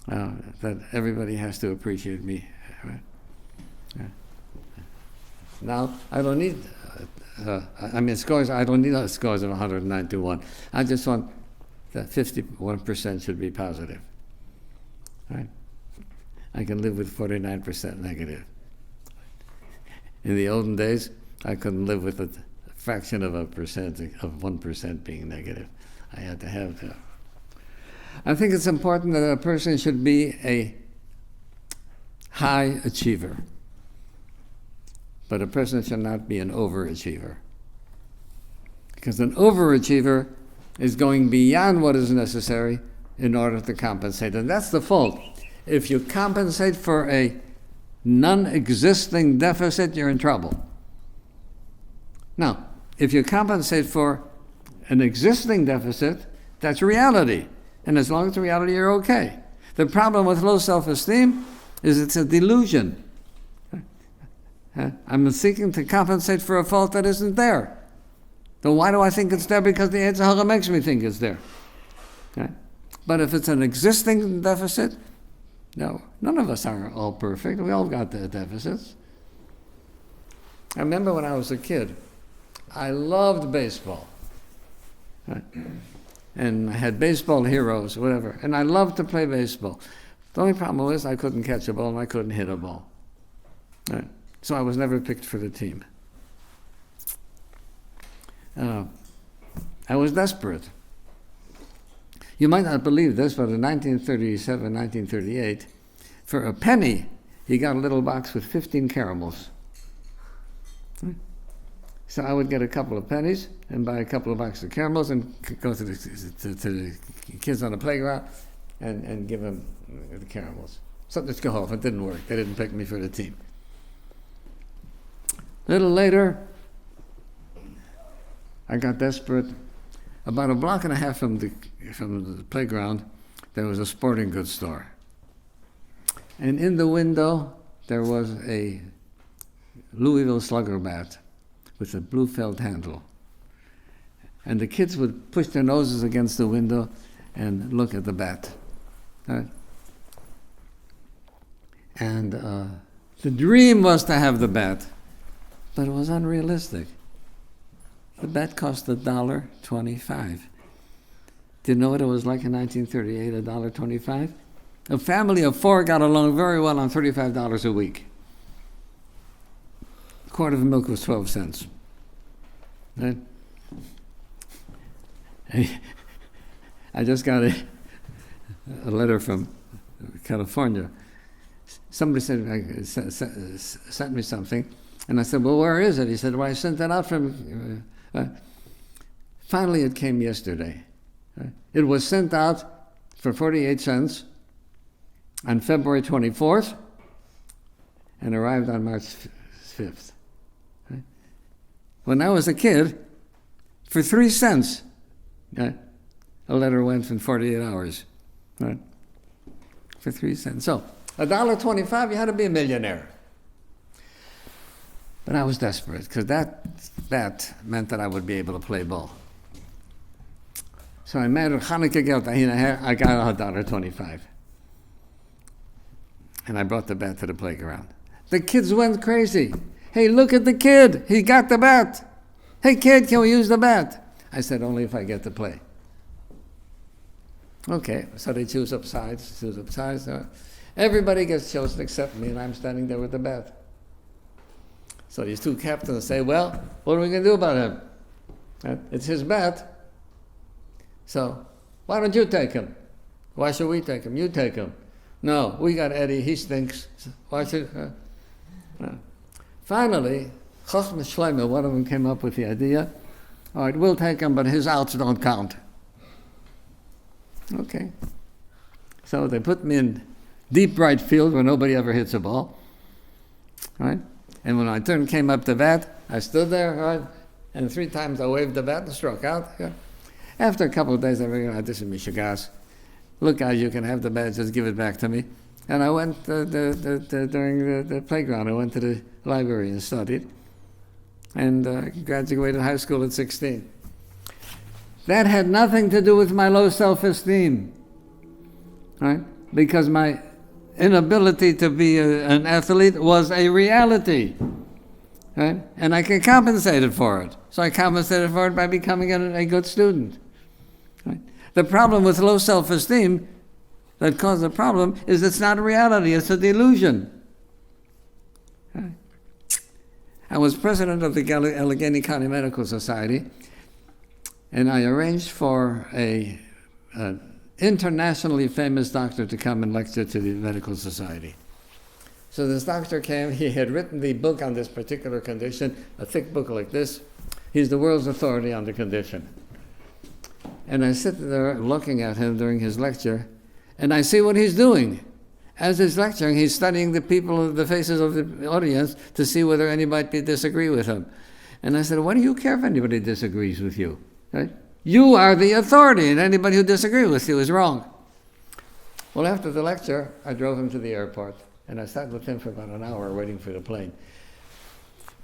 that everybody has to appreciate me. Right? Yeah. Now I don't need. Scores. I don't need scores of 109 to 1. I just want that 51% should be positive. Right? I can live with 49% negative. In the olden days, I couldn't live with a fraction of 1% being negative. I had to have that. I think it's important that a person should be a high achiever, but a person should not be an overachiever. Because an overachiever is going beyond what is necessary in order to compensate. And that's the fault. If you compensate for a non-existing deficit, you're in trouble. Now, if you compensate for an existing deficit, that's reality. And as long as it's reality, you're okay. The problem with low self-esteem is it's a delusion. I'm seeking to compensate for a fault that isn't there. Then why do I think it's there? Because the Yetzer Hara makes me think it's there. Okay? But if it's an existing deficit, no, none of us are all perfect. We all got the deficits. I remember when I was a kid, I loved baseball. Right? And I had baseball heroes, whatever. And I loved to play baseball. The only problem was I couldn't catch a ball and I couldn't hit a ball. Right? So I was never picked for the team. I was desperate. You might not believe this, but in 1937, 1938, for a penny, he got a little box with 15 caramels. So I would get a couple of pennies and buy a couple of boxes of caramels and go to the kids on the playground and give them the caramels. So let's go home. It didn't work. They didn't pick me for the team. A little later, I got desperate. About a block and a half from the playground, there was a sporting goods store. And in the window, there was a Louisville Slugger bat with a blue felt handle. And the kids would push their noses against the window and look at the bat. Right? And the dream was to have the bat, but it was unrealistic. The bat cost $1.25. Do you know what it was like in 1938, $1.25? A family of 4 got along very well on $35 a week. A quart of milk was 12 cents. Right? I just got a letter from California. Somebody sent me something, and I said, well, where is it? He said, well, I sent that out from... finally, it came yesterday. It was sent out for 48 cents on February 24th and arrived on March 5th. When I was a kid, for 3 cents, a letter went in 48 hours. Right? For 3 cents. So, $1.25, you had to be a millionaire. But I was desperate, because that meant that I would be able to play ball. So I made a Hanukkah geld, I got $1.25. And I brought the bat to the playground. The kids went crazy. Hey, look at the kid. He got the bat. Hey, kid, can we use the bat? I said, only if I get to play. Okay, so they choose up sides. Everybody gets chosen except me, and I'm standing there with the bat. So these 2 captains say, well, what are we going to do about him? It's his bat. So, why don't you take him? Why should we take him? You take him. No, we got Eddie, he stinks. Why should... Finally, Chochmah Shleima, one of them came up with the idea, all right, we'll take him, but his outs don't count. Okay. So they put me in deep right field where nobody ever hits a ball. Right? And when my turn came up to bat, I stood there, right? And 3 times I waved the bat and struck out. Yeah. After a couple of days, I figured, this is Mishigas. Look, guys, you can have the bat, just give it back to me. And I went during the playground, I went to the library and studied. And graduated high school at 16. That had nothing to do with my low self-esteem. Right? Because my inability to be an athlete was a reality. Right? And I can compensate it for it. So I compensated for it by becoming a good student. Right? The problem with low self-esteem that caused the problem is it's not a reality, it's a delusion. Right? I was president of the Allegheny County Medical Society, and I arranged for an internationally famous doctor to come and lecture to the medical society. So this doctor came, he had written the book on this particular condition, a thick book like this. He's the world's authority on the condition. And I sit there looking at him during his lecture, and I see what he's doing. As he's lecturing, he's studying the people, the faces of the audience to see whether anybody disagree with him. And I said, what do you care if anybody disagrees with you? Right? You are the authority, and anybody who disagrees with you is wrong. Well, after the lecture, I drove him to the airport, and I sat with him for about an hour waiting for the plane.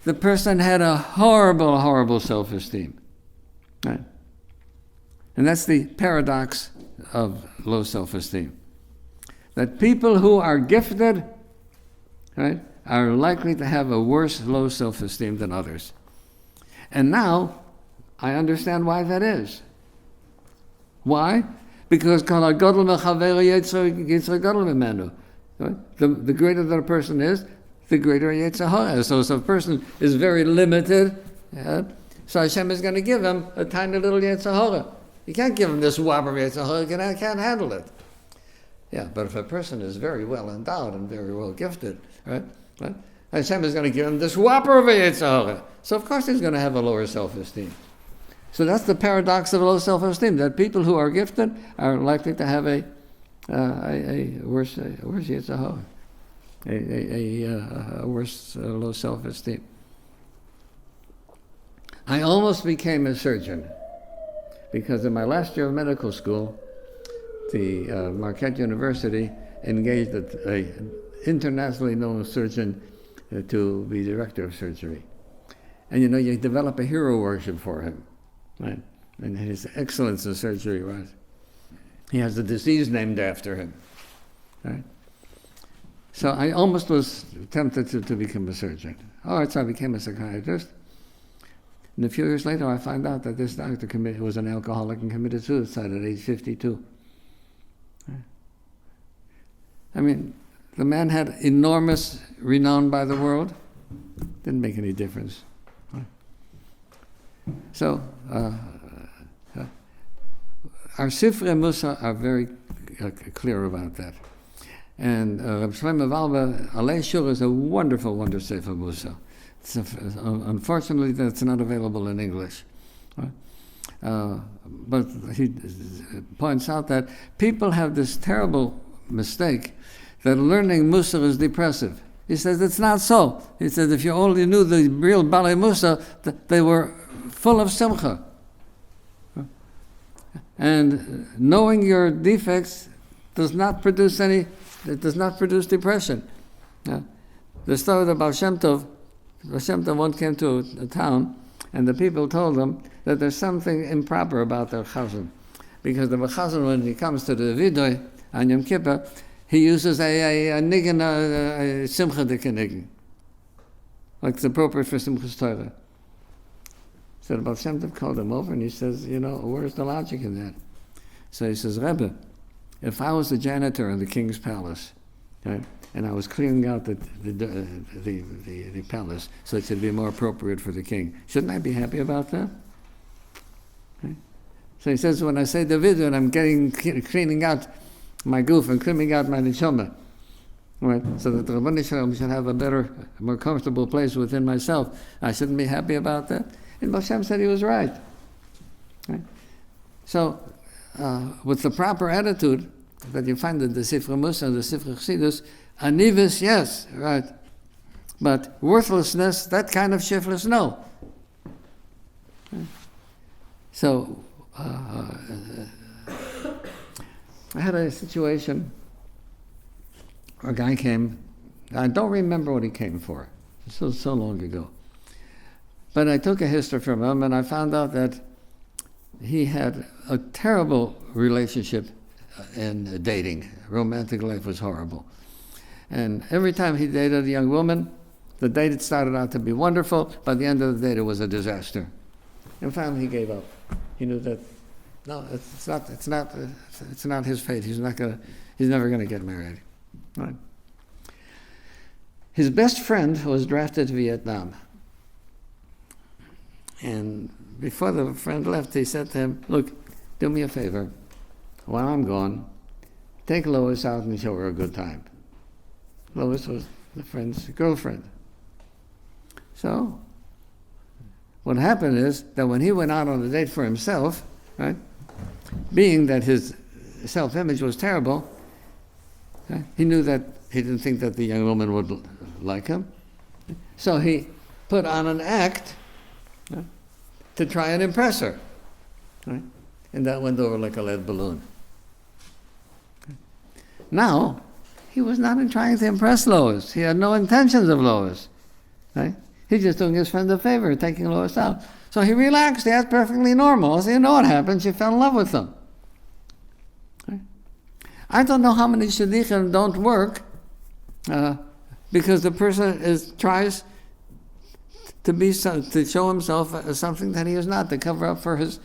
The person had a horrible, horrible self-esteem. Right? And that's the paradox of low self-esteem. That people who are gifted, right, are likely to have a worse low self-esteem than others. And now, I understand why that is. Why? Because the greater that a person is, the greater Yetzer Hara is. So if a person is very limited, so Hashem is going to give him a tiny little Yetzer Hara. You can't give him this whopper of Yetzer Hara, you can't handle it. Yeah, but if a person is very well endowed and very well gifted, right? Hashem is going to give him this whopper of a Yetzer Hara. So of course he's going to have a lower self-esteem. So that's the paradox of low self-esteem, that people who are gifted are likely to have a a worse Yetzer Hara, a worse low self-esteem. I almost became a surgeon because in my last year of medical school, the Marquette University engaged an internationally known surgeon to be director of surgery. And you develop a hero worship for him, right? And his excellence in surgery was, he has a disease named after him, right? So I almost was tempted to become a surgeon. All right, so I became a psychiatrist. And a few years later, I found out that this doctor was an alcoholic and committed suicide at age 52. I mean, the man had enormous renown by the world. Didn't make any difference. So, our Sifrei Musa are very clear about that. And Reb Shlomo Valba, Alei Shur is a wonderful Sefer Musa. Unfortunately, that's not available in English. But he points out that people have this terrible mistake that learning Musa is depressive. He says it's not so. He says if you only knew the real Balei Musa, they were full of simcha. And knowing your defects does not produce depression. The story of the Baal Shem Tov once came to a town, and the people told him that there's something improper about their chazan. Because the chazan, when he comes to the Vidoy on Yom Kippur, he uses a niggin, a simcha niggin, like it's appropriate for Simchas Torah. So the Baal Shem Tov called him over and he says, where's the logic in that? So he says, Rebbe, if I was the janitor in the king's palace, right, and I was cleaning out the palace so it should be more appropriate for the king, shouldn't I be happy about that? Right? So he says, when I say David and I'm cleaning out my goof and cleaning out my neshama, right, so that the Rabbanu Shalom should have a better, more comfortable place within myself, I shouldn't be happy about that? And Baal Shem said he was right. So, with the proper attitude that you find in the Sifrei Musa and the Sifrei Chassidus, anivus, yes, right, but worthlessness, that kind of shiftless, no. So, I had a situation where a guy came. I don't remember what he came for. So long ago. But I took a history from him, and I found out that he had a terrible relationship in dating. Romantic life was horrible. And every time he dated a young woman, the date started out to be wonderful. By the end of the date, it was a disaster. And finally, he gave up. He knew that no, it's not his fate. He's never going to get married. Right? His best friend was drafted to Vietnam. And before the friend left, he said to him, look, do me a favor. While I'm gone, take Lois out and show her a good time. Lois was the friend's girlfriend. So, what happened is that when he went out on a date for himself, right, being that his self-image was terrible, right, he didn't think that the young woman would like him. So he put on an act, right, to try and impress her. Right? And that went over like a lead balloon. Now, he was not trying to impress Lois. He had no intentions of Lois. Right? He's just doing his friend a favor, taking Lois out. So he relaxed. That's perfectly normal. So you know what happened? She fell in love with him. Right? I don't know how many shidduchim don't work because the person tries to show himself as something that he is not, to cover up for his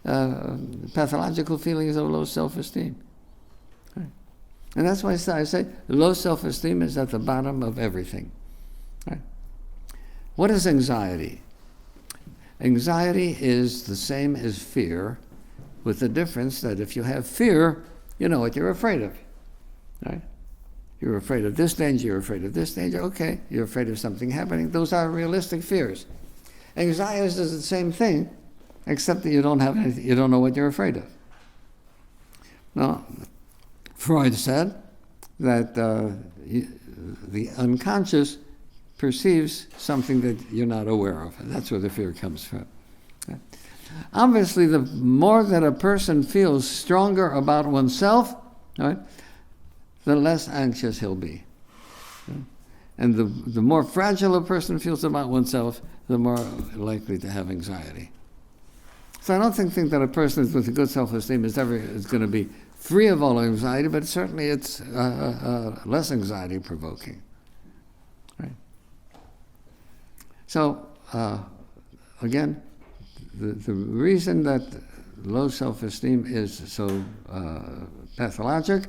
pathological feelings of low self-esteem. Right? And that's why I say low self-esteem is at the bottom of everything. Right? What is anxiety? Anxiety is the same as fear, with the difference that if you have fear, you know what you're afraid of. Right? You're afraid of this danger, you're afraid of this danger, okay, you're afraid of something happening. Those are realistic fears. Anxiety is the same thing, except that you don't know what you're afraid of. Now, Freud said that the unconscious perceives something that you're not aware of, and that's where the fear comes from. Obviously, the more that a person feels stronger about oneself, right, the less anxious he'll be. And the more fragile a person feels about oneself, the more likely to have anxiety. So I don't think that a person with a good self-esteem is going to be free of all anxiety, but certainly it's less anxiety-provoking. Right? So, again, the reason that low self-esteem is so pathologic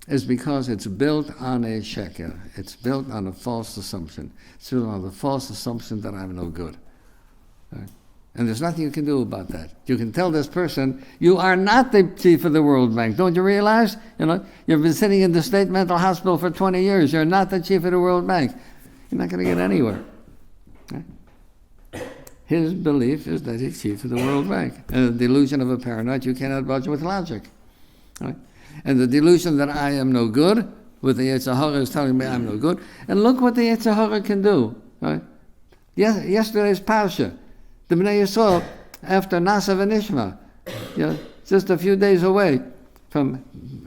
is because it's built on a sheker. It's built on a false assumption. It's built on the false assumption that I'm no good. Right? And there's nothing you can do about that. You can tell this person, you are not the chief of the World Bank. Don't you realize? You've been sitting in the state mental hospital for 20 years. You're not the chief of the World Bank. You're not going to get anywhere. Right? His belief is that he's chief of the World Bank. And the delusion of a paranoid you cannot budge with logic. Right? And the delusion that I am no good, with the Yetzer Hara is telling me I'm no good. And look what the Yetzer Hara can do. Right? Yesterday's Parsha, the Bnei Yisrael, after Nasa v'Nishma, just a few days away from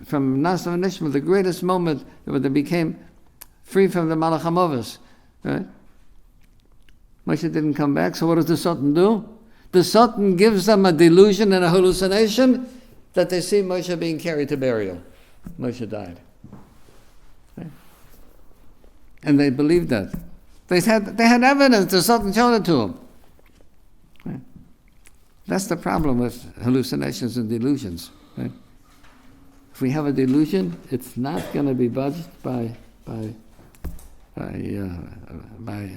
Nasa v'Nishma, the greatest moment where they became free from the Malach HaMovos. Right? Moshe didn't come back, so what does the Sultan do? The Sultan gives them a delusion and a hallucination that they see Moshe being carried to burial. Moshe died. Right? And they believed that. They had evidence, the Sultan showed it to them. Right? That's the problem with hallucinations and delusions. Right? If we have a delusion, it's not going to be budged by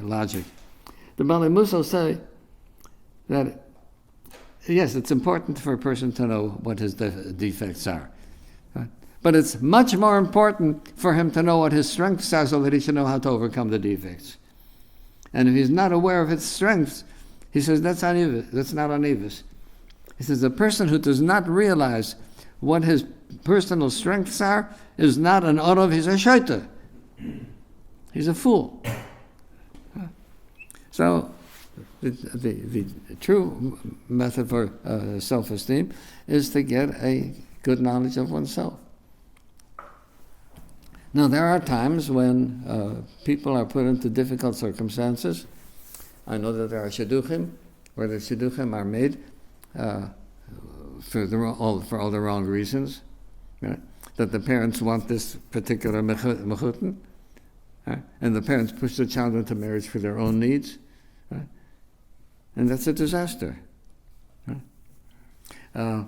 logic. The Bali Musa say that yes, it's important for a person to know what his defects are. Right? But it's much more important for him to know what his strengths are so that he should know how to overcome the defects. And if he's not aware of his strengths, he says that's not anivis. He says the person who does not realize what his personal strengths are is not an orov, he's a shaita. He's a fool. So the true method for self-esteem is to get a good knowledge of oneself. Now, there are times when people are put into difficult circumstances. I know that there are shidduchim, where the shidduchim are made for all the wrong reasons. Right? That the parents want this particular mechutin, right? And the parents push the child into marriage for their own needs. Right? And that's a disaster. Right?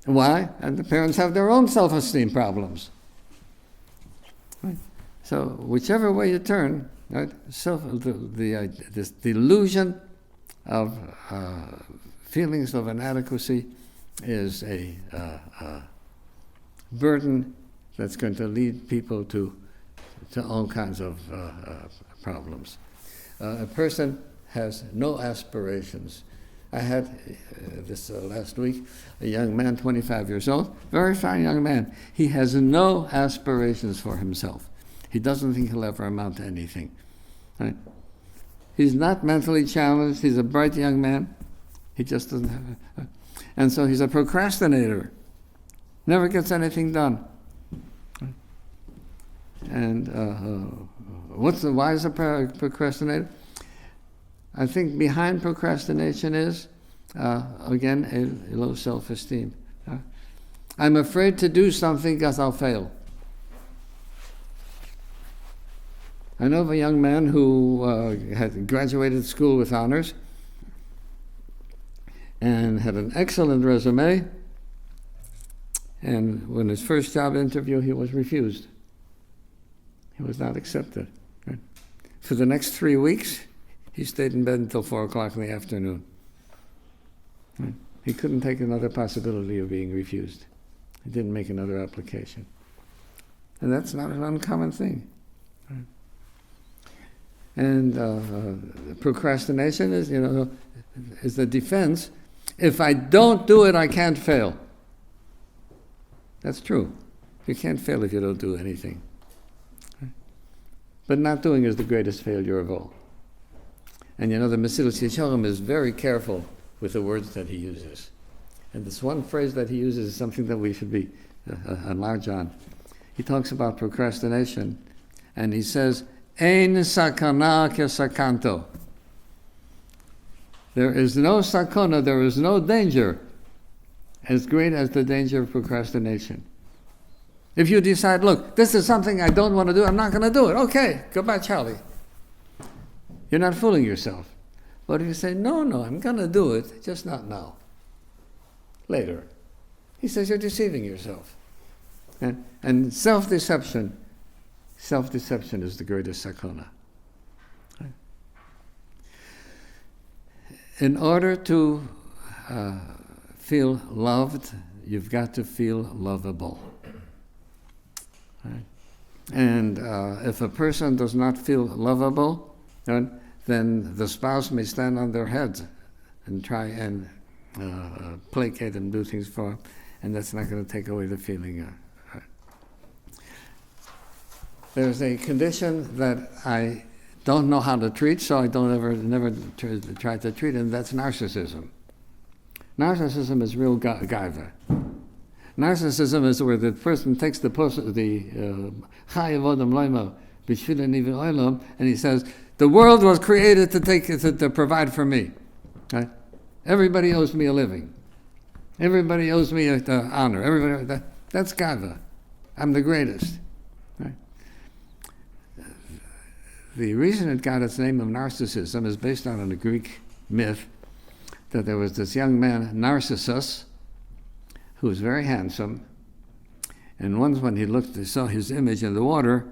Why? And the parents have their own self-esteem problems. Right? So whichever way you turn, right? This delusion of feelings of inadequacy is a burden that's going to lead people to all kinds of problems. A person has no aspirations. I had this last week, a young man, 25 years old, very fine young man. He has no aspirations for himself. He doesn't think he'll ever amount to anything. Right? He's not mentally challenged. He's a bright young man. He just doesn't have and so he's a procrastinator. Never gets anything done. Right? And why is a procrastinator? I think behind procrastination is, again, a low self-esteem. I'm afraid to do something because I'll fail. I know of a young man who had graduated school with honors and had an excellent resume, and when his first job interview, he was refused. He was not accepted. Right? For the next 3 weeks, he stayed in bed until 4 o'clock in the afternoon. Right? He couldn't take another possibility of being refused. He didn't make another application. And that's not an uncommon thing. Right? And procrastination is the defense. If I don't do it, I can't fail. That's true. You can't fail if you don't do anything. But not doing is the greatest failure of all. And you know, the Mesilas Yesharim is very careful with the words that he uses. And this one phrase that he uses is something that we should be enlarge on. He talks about procrastination, and he says, Ein sakana kesakanto. There is no sakana, there is no danger as great as the danger of procrastination. If you decide, look, this is something I don't want to do, I'm not going to do it. Okay, goodbye, Charlie. You're not fooling yourself. But if you say, no, I'm going to do it, just not now. Later. He says you're deceiving yourself. And self-deception is the greatest sakana. In order to feel loved, you've got to feel lovable. Right? And if a person does not feel lovable, then the spouse may stand on their heads and try and placate and do things for him, and that's not going to take away the feeling. There's a condition that I don't know how to treat, so I never try to treat it, and that's narcissism. Narcissism is real gaiva. Narcissism is where the person takes the Chai Avodam Loima B'Shvila Nivi Olam, and he says, the world was created to provide for me. Right? Everybody owes me a living. Everybody owes me honor. That's gaiva. I'm the greatest. Right? The reason it got its name of narcissism is based on a Greek myth that there was this young man, Narcissus, who was very handsome, and once when he saw his image in the water,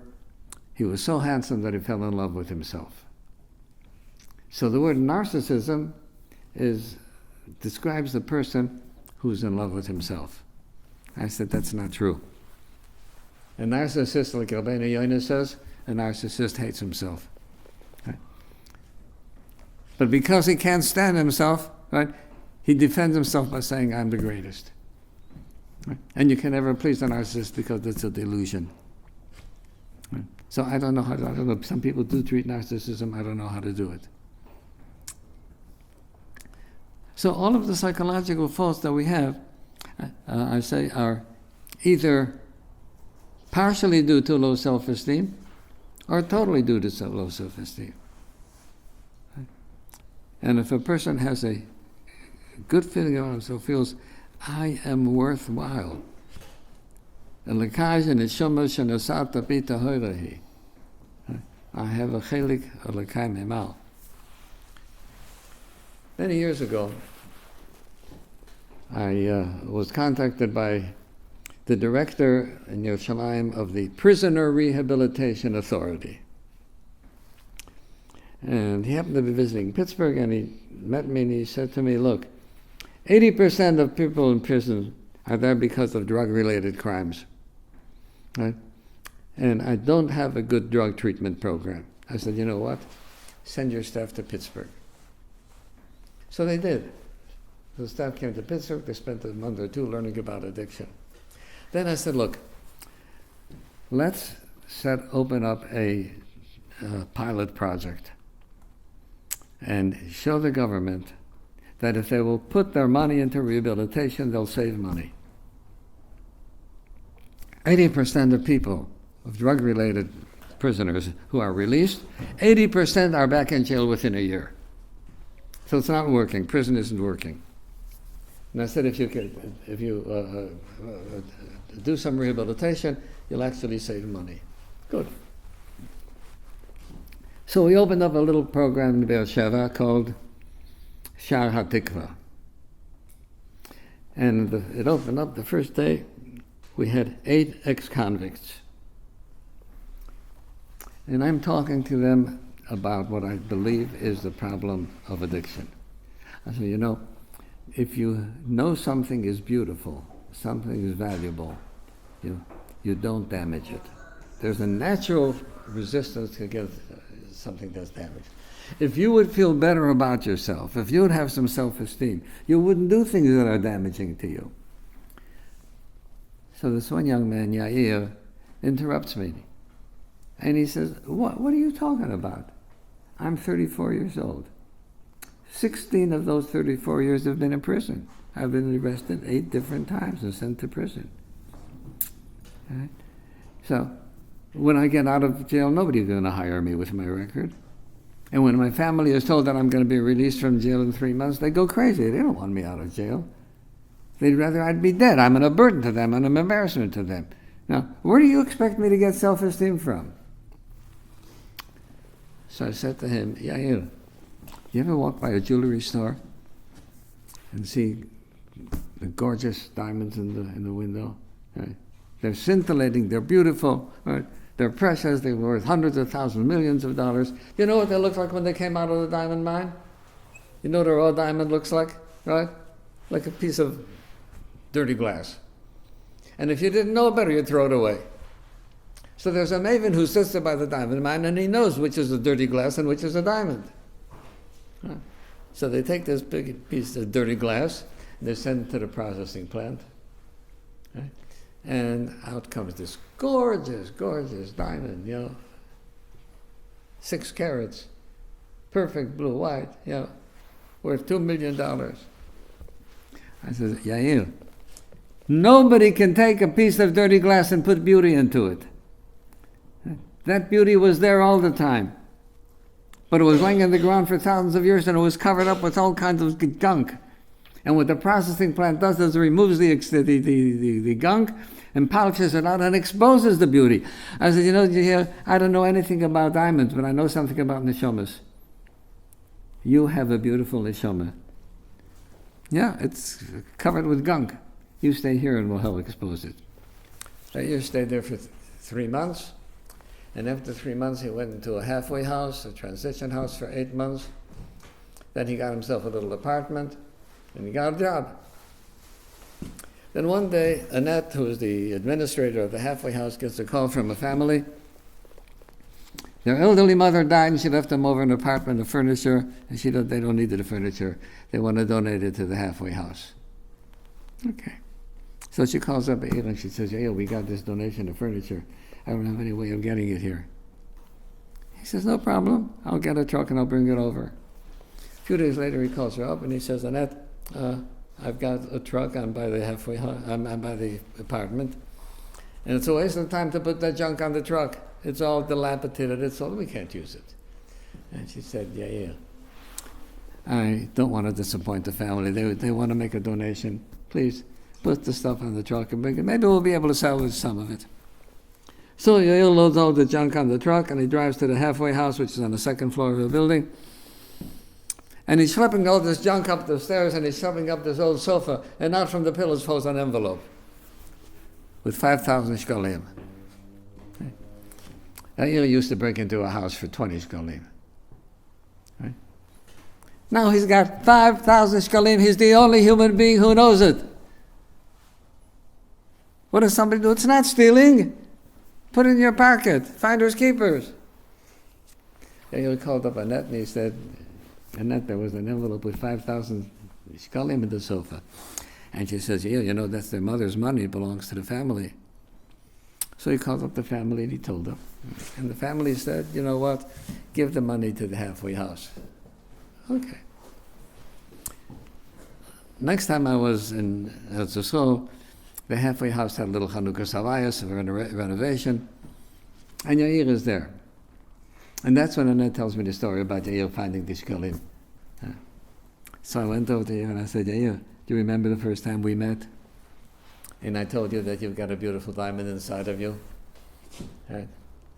he was so handsome that he fell in love with himself. So the word narcissism describes the person who's in love with himself. I said that's not true. A narcissist, like Rabbeinu Yonah says, a narcissist hates himself. Right? But because he can't stand himself, right, he defends himself by saying, I'm the greatest. Right? And you can never please a narcissist because it's a delusion. Right? So I don't know, some people do treat narcissism, I don't know how to do it. So all of the psychological faults that we have, I say, are either partially due to low self-esteem or totally due to low self-esteem. Right? And if a person has a good feeling about himself, feels, I am worthwhile. I have a chelik alakai memal. Many years ago, I was contacted by the director in Yerushalayim of the Prisoner Rehabilitation Authority. And he happened to be visiting Pittsburgh, and he met me and he said to me, look, 80% of people in prison are there because of drug-related crimes. Right? And I don't have a good drug treatment program. I said, you know what? Send your staff to Pittsburgh. So they did. The staff came to Pittsburgh. They spent a month or two learning about addiction. Then I said, look, let's open up a pilot project and show the government that if they will put their money into rehabilitation, they'll save money. 80% of people, of drug-related prisoners who are released, 80% are back in jail within a year. So it's not working. Prison isn't working. And I said, if you do some rehabilitation, you'll actually save money. Good. So we opened up a little program in Beersheba called Shar HaTikva. And it opened up the first day. We had 8 ex-convicts. And I'm talking to them about what I believe is the problem of addiction. I said, you know, if you know something is beautiful, something is valuable, you don't damage it. There's a natural resistance against something that's damaged. If you would feel better about yourself, if you would have some self-esteem, you wouldn't do things that are damaging to you. So this one young man, Yair, interrupts me. And he says, what are you talking about? I'm 34 years old. 16 of those 34 years have been in prison. I've been arrested 8 different times and sent to prison. Right? So, when I get out of jail, nobody's going to hire me with my record. And when my family is told that I'm going to be released from jail in 3 months, they go crazy. They don't want me out of jail. They'd rather I'd be dead. I'm a burden to them. I'm an embarrassment to them. Now, where do you expect me to get self-esteem from? So I said to him, Yair, you ever walk by a jewelry store and see the gorgeous diamonds in the window? Right? They're scintillating, they're beautiful, right? They're precious, they're worth hundreds of thousands, millions of dollars. You know what they look like when they came out of the diamond mine? You know what a raw diamond looks like, right? Like a piece of dirty glass. And if you didn't know better, you'd throw it away. So there's a maven who sits there by the diamond mine and he knows which is a dirty glass and which is a diamond. Right? So they take this big piece of dirty glass, and they send it to the processing plant. Right? And out comes this gorgeous, gorgeous diamond, 6 carats, perfect blue white, worth $2 million. I said, Yair, nobody can take a piece of dirty glass and put beauty into it. That beauty was there all the time. But it was laying in the ground for thousands of years and it was covered up with all kinds of gunk. And what the processing plant does is it removes the gunk and polishes it out and exposes the beauty. I said, I don't know anything about diamonds, but I know something about neshomas. You have a beautiful neshoma. Yeah, it's covered with gunk. You stay here and we'll help expose it. You stayed there for 3 months. And after 3 months, he went into a halfway house, a transition house for 8 months. Then he got himself a little apartment, and he got a job. Then one day, Annette, who was the administrator of the halfway house, gets a call from a family. Their elderly mother died, and she left them over an apartment of furniture, and they don't need the furniture. They want to donate it to the halfway house. Okay. So she calls up Yair and she says, Yair, we got this donation of furniture. I don't have any way of getting it here. He says, no problem. I'll get a truck and I'll bring it over. A few days later, he calls her up and he says, Annette, I've got a truck. I'm by the halfway house. I'm by the apartment. And it's a waste of time to put that junk on the truck. It's all dilapidated. We can't use it. And she said, yeah. I don't want to disappoint the family. They want to make a donation. Please put the stuff on the truck and bring it. Maybe we'll be able to salvage some of it. So Yair loads all the junk on the truck and he drives to the halfway house, which is on the 2nd floor of the building. And he's schlepping all this junk up the stairs and he's shoving up this old sofa, and out from the pillars falls an envelope with 5,000 shkalim. Yair used to break into a house for 20 shkalim. Right? Now he's got 5,000 shkalim. He's the only human being who knows it. What does somebody do? It's not stealing. Put it in your pocket. Finders keepers. Yair called up Annette and he said, Annette, there was an envelope with 5,000 shkalim in the sofa. And she says, yeah, that's their mother's money. It belongs to the family. So he called up the family and he told them. And the family said, you know what? Give the money to the halfway house. Okay. Next time I was in Eretz, the halfway house had a little Chanukah Savayas, a renovation, and Yair is there. And that's when Annette tells me the story about Yair finding the shkalim. So I went over to Yair and I said, Yair, do you remember the first time we met? And I told you that you've got a beautiful diamond inside of you. Right?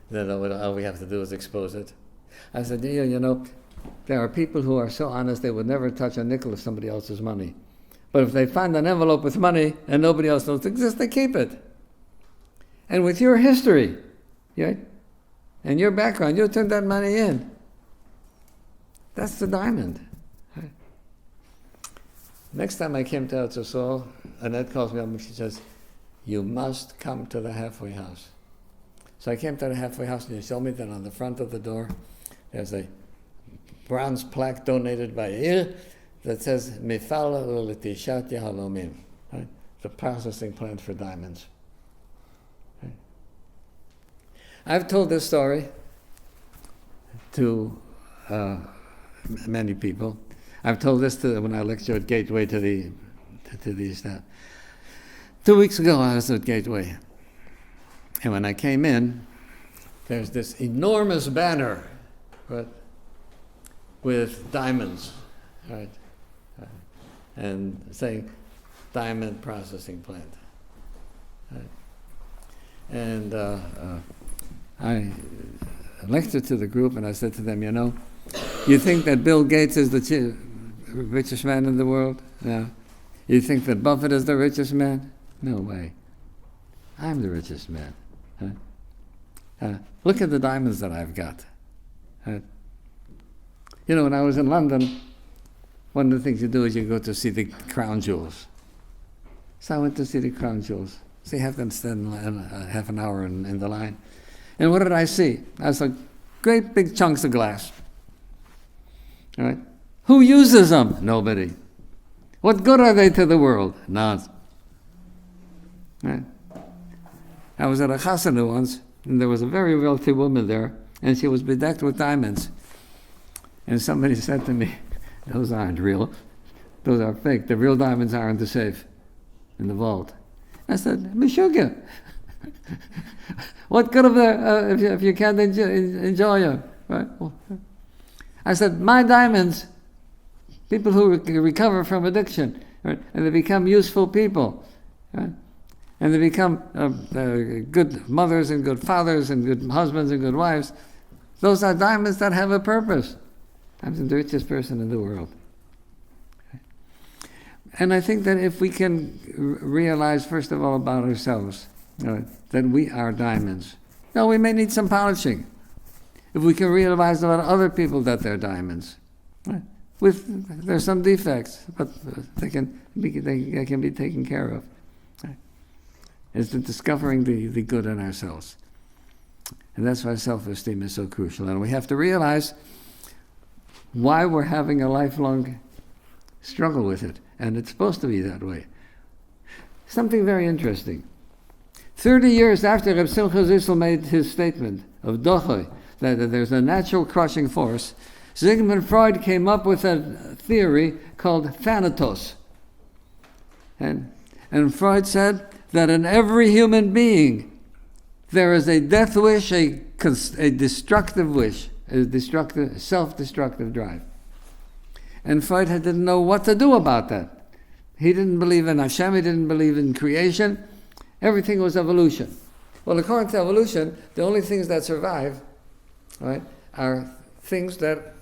Then all we have to do is expose it. I said, Yair, there are people who are so honest they would never touch a nickel of somebody else's money. But if they find an envelope with money and nobody else knows it exists, they keep it. And with your history, right, and your background, you turn that money in. That's the diamond. Right? Next time I came to Eretz Yisrael, Annette calls me up and she says, you must come to the halfway house. So I came to the halfway house and she showed me that on the front of the door there's a bronze plaque donated by Yair that says Mifal L'Tishat Yahalomim, right? The processing plant for diamonds. I've told this story to many people. I've told this when I lectured at Gateway to the staff. 2 weeks ago, I was at Gateway, and when I came in, there's this enormous banner, right, with diamonds, right, and saying diamond processing plant. Right. And I lectured to the group, and I said to them, you think that Bill Gates is the richest man in the world? No. You think that Buffett is the richest man? No way. I'm the richest man. Look at the diamonds that I've got. When I was in London, one of the things you do is you go to see the crown jewels. So I went to see the crown jewels. So you have to stand half an hour in the line. And what did I see? I saw great big chunks of glass. All right? Who uses them? Nobody. What good are they to the world? None. Right? I was at a chasana once, and there was a very wealthy woman there, and she was bedecked with diamonds. And somebody said to me, those aren't real. Those are fake. The real diamonds are in the safe, in the vault. I said, Meshuggah. What good of if you can't enjoy them? Right? I said, my diamonds, people who recover from addiction, right? And they become useful people, right? And they become good mothers and good fathers and good husbands and good wives. Those are diamonds that have a purpose. I'm the richest person in the world. And I think that if we can realize, first of all, about ourselves, that we are diamonds. Now, we may need some polishing. If we can realize about other people that they're diamonds. Right? There's some defects, but they can be taken care of. Right? It's the discovering the good in ourselves. And that's why self-esteem is so crucial. And we have to realize why we're having a lifelong struggle with it. And it's supposed to be that way. Something very interesting. 30 years after Reb Simcha Zissel made his statement of Dochoy, that there's a natural crushing force, Sigmund Freud came up with a theory called thanatos. And Freud said that in every human being there is a death wish, a destructive wish, a self-destructive drive. And Freud didn't know what to do about that. He didn't believe in Hashem, he didn't believe in creation. Everything was evolution. Well, according to evolution, the only things that survive, right, are things that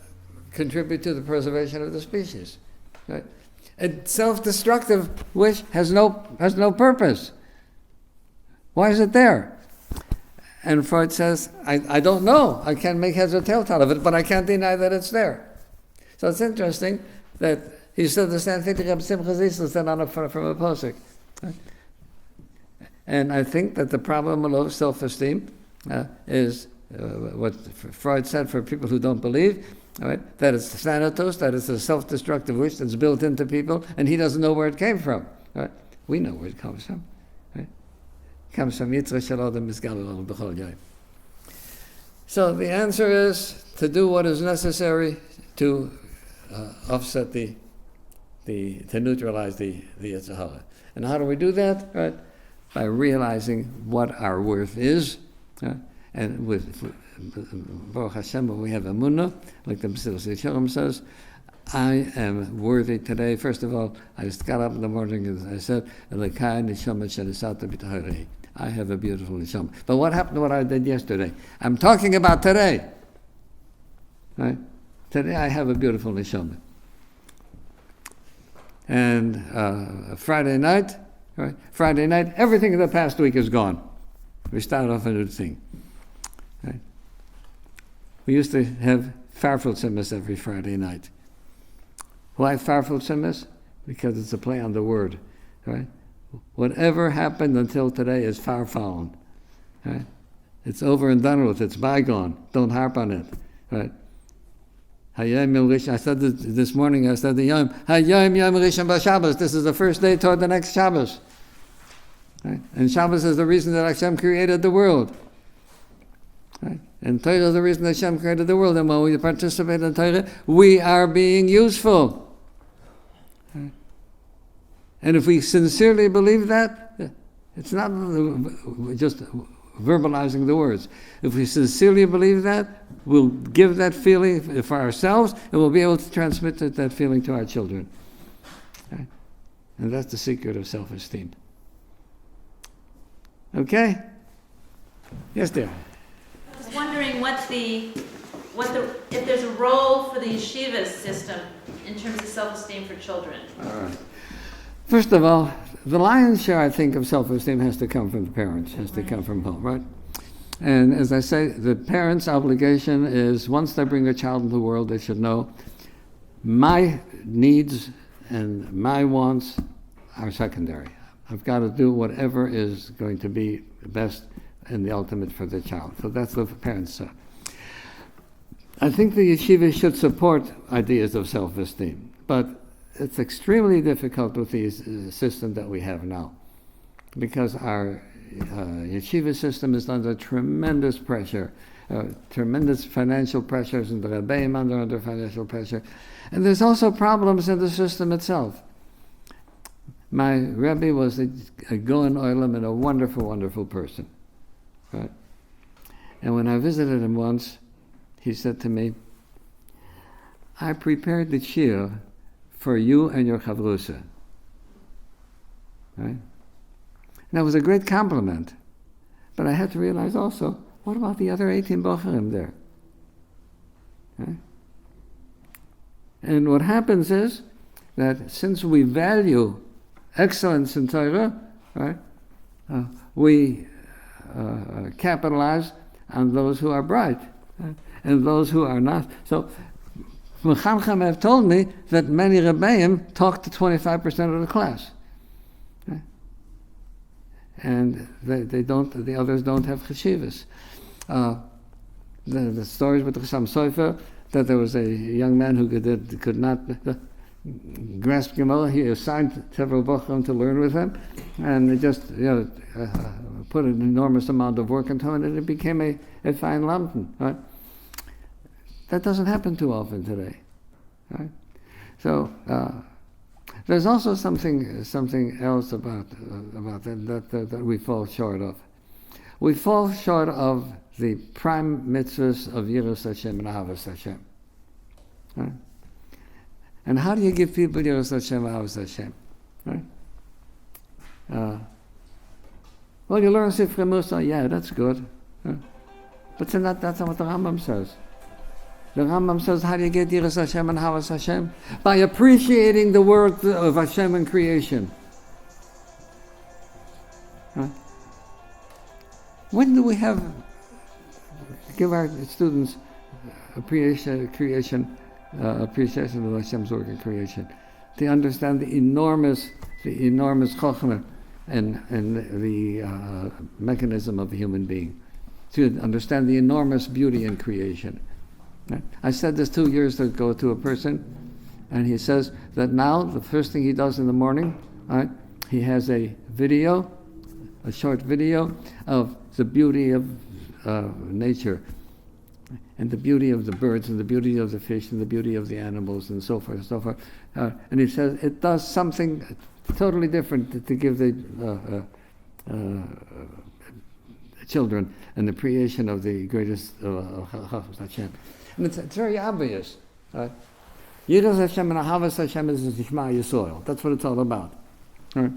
contribute to the preservation of the species. Right? A self-destructive wish has no purpose. Why is it there? And Freud says, I don't know. I can't make heads or tails out of it, but I can't deny that it's there. So it's interesting that he said the same thing to Reb Simcha Zissel said from a posik. Right? And I think that the problem of self-esteem is what Freud said for people who don't believe, right? That it's thanatos, that it's a self-destructive wish that's built into people, and he doesn't know where it came from. Right? We know where it comes from. Right? It comes from Yitzra Shel Adam Misgalel B'chol Yom. So the answer is to do what is necessary to offset to neutralize the Yetzer Hara. And how do we do that? Right? By realizing what our worth is, and with Baruch Hashem, we have emunah, like the Mesilas Yesharim says. I am worthy today. First of all, I just got up in the morning and I said, I have a beautiful neshama. But what happened to what I did yesterday? I'm talking about today. Right? Today I have a beautiful neshama. And Friday night, everything in the past week is gone. We start off a new thing. Right? We used to have Farfel Tzimis every Friday night. Why Farfel Tzimis? Because it's a play on the word. Right? Whatever happened until today is farfallen. Right? It's over and done with. It's bygone. Don't harp on it. Right? I said this morning, I said the Yom Rishon b'Shabbos. This is the first day toward the next Shabbos. Right? And Shabbos is the reason that Hashem created the world. Right? And Torah is the reason Hashem created the world, and when we participate in Torah, we are being useful. Right? And if we sincerely believe that, it's not just verbalizing the words. If we sincerely believe that, we'll give that feeling for ourselves, and we'll be able to transmit that feeling to our children. Right? And that's the secret of self-esteem. Okay? Yes, dear. I was wondering if there's a role for the yeshiva system in terms of self-esteem for children. All right. First of all, the lion's share, I think, of self-esteem has to come from the parents, has to come from home, right? And as I say, the parents' obligation is once they bring a child into the world, they should know my needs and my wants are secondary. I've got to do whatever is going to be best and the ultimate for the child. So that's what the parents say. I think the yeshiva should support ideas of self-esteem, but it's extremely difficult with the system that we have now, because our yeshiva system is under tremendous pressure, tremendous financial pressures, and the rebbeim under financial pressure. And there's also problems in the system itself. My Rebbe was a Goen Olam and a wonderful, wonderful person. Right? And when I visited him once, he said to me, I prepared the shir for you and your chavrusa. Right? And that was a great compliment. But I had to realize also, what about the other 18 bocharim there? Right? And what happens is that since we value excellence in Torah, right, we capitalize on those who are bright, right, and those who are not. So Mechanchim have told me that many Rebbeim talk to 25% of the class. Right? And the others don't have cheshivas. The stories with the Chassam Sofer, that there was a young man who could not grasp Gemara. He assigned several bochum to learn with him, and they just put an enormous amount of work into it, and it became a fine lampen. Right? That doesn't happen too often today. Right? So there's also something else about that we fall short of. We fall short of the prime mitzvahs of Yiras Hashem and Ahavas Hashem. Right? And how do you give people Yiras Hashem and Ahavas Hashem? Right? Well, you learn Sifrei Musa, yeah, that's good. Right? But that's not what the Rambam says. The Rambam says, how do you get Yiras Hashem and Ahavas Hashem? By appreciating the work of Hashem in creation. Right? When do we give our students appreciation of Hashem's work in creation? To understand the enormous chokhmah and the mechanism of the human being. To understand the enormous beauty in creation. Right? I said this 2 years ago to a person, and he says that now the first thing he does in the morning, right, he has a short video of the beauty of nature, and the beauty of the birds, and the beauty of the fish, and the beauty of the animals, and so forth and so forth. And he says it does something totally different to give the children an appreciation of the greatest Hashem. And it's very obvious. Yiras Hashem and Ahavas Hashem is the Shema Yisrael. That's what it's all about. Right?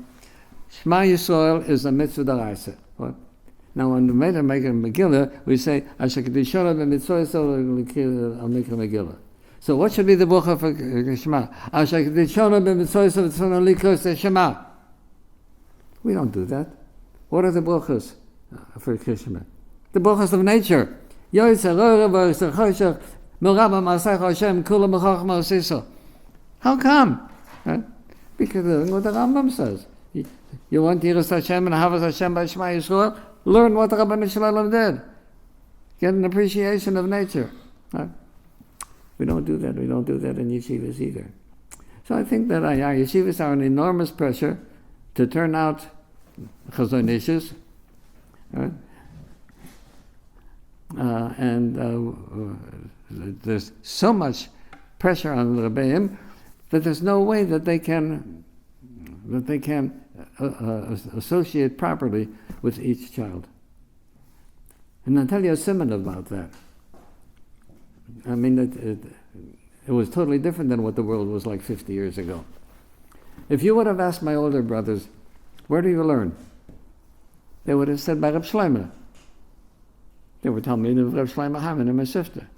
Shema Yisrael is a mitzvah d'oraisa. Now, when we make a Megillah, we say, Asher Kedishona b'mitzvah Yisrael I'll make a Megillah. So what should be the bracha for Shema? Asher Kedishona b'mitzvah Yisrael Shema. We don't do that. What are the brachas for Shema? The brachas of nature. How come? Right? Because that's what the Rambam says. You want Yiras Hashem and Ahavas Hashem by Shema Yisrael? Learn what the Rabbeinu Shalom did. Get an appreciation of nature. Right? We don't do that. We don't do that in yeshivas either. So I think that our yeshivas are under enormous pressure to turn out chazon issues. Right? There's so much pressure on the Rebbeim that there's no way that they can associate properly with each child. And I'll tell you a simile about that. I mean, it was totally different than what the world was like 50 years ago. If you would have asked my older brothers, where do you learn? They would have said by Reb Shlomo. They would tell me the Reb Shlomo Haman and my sister.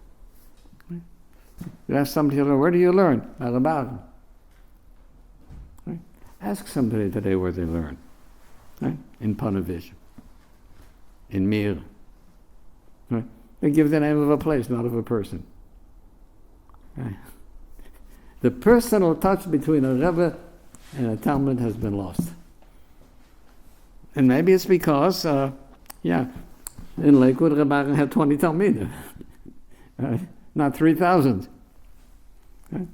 You ask somebody, where do you learn? By Reb Aaron. Right? Ask somebody today where they learn. Right? In Panovich, in Mir. Right? They give the name of a place, not of a person. Right? The personal touch between a Rebbe and a Talmud has been lost. And maybe it's because, in Lakewood, Rebbe Aaron had 20 Talmidim, right? Not 3,000. Right?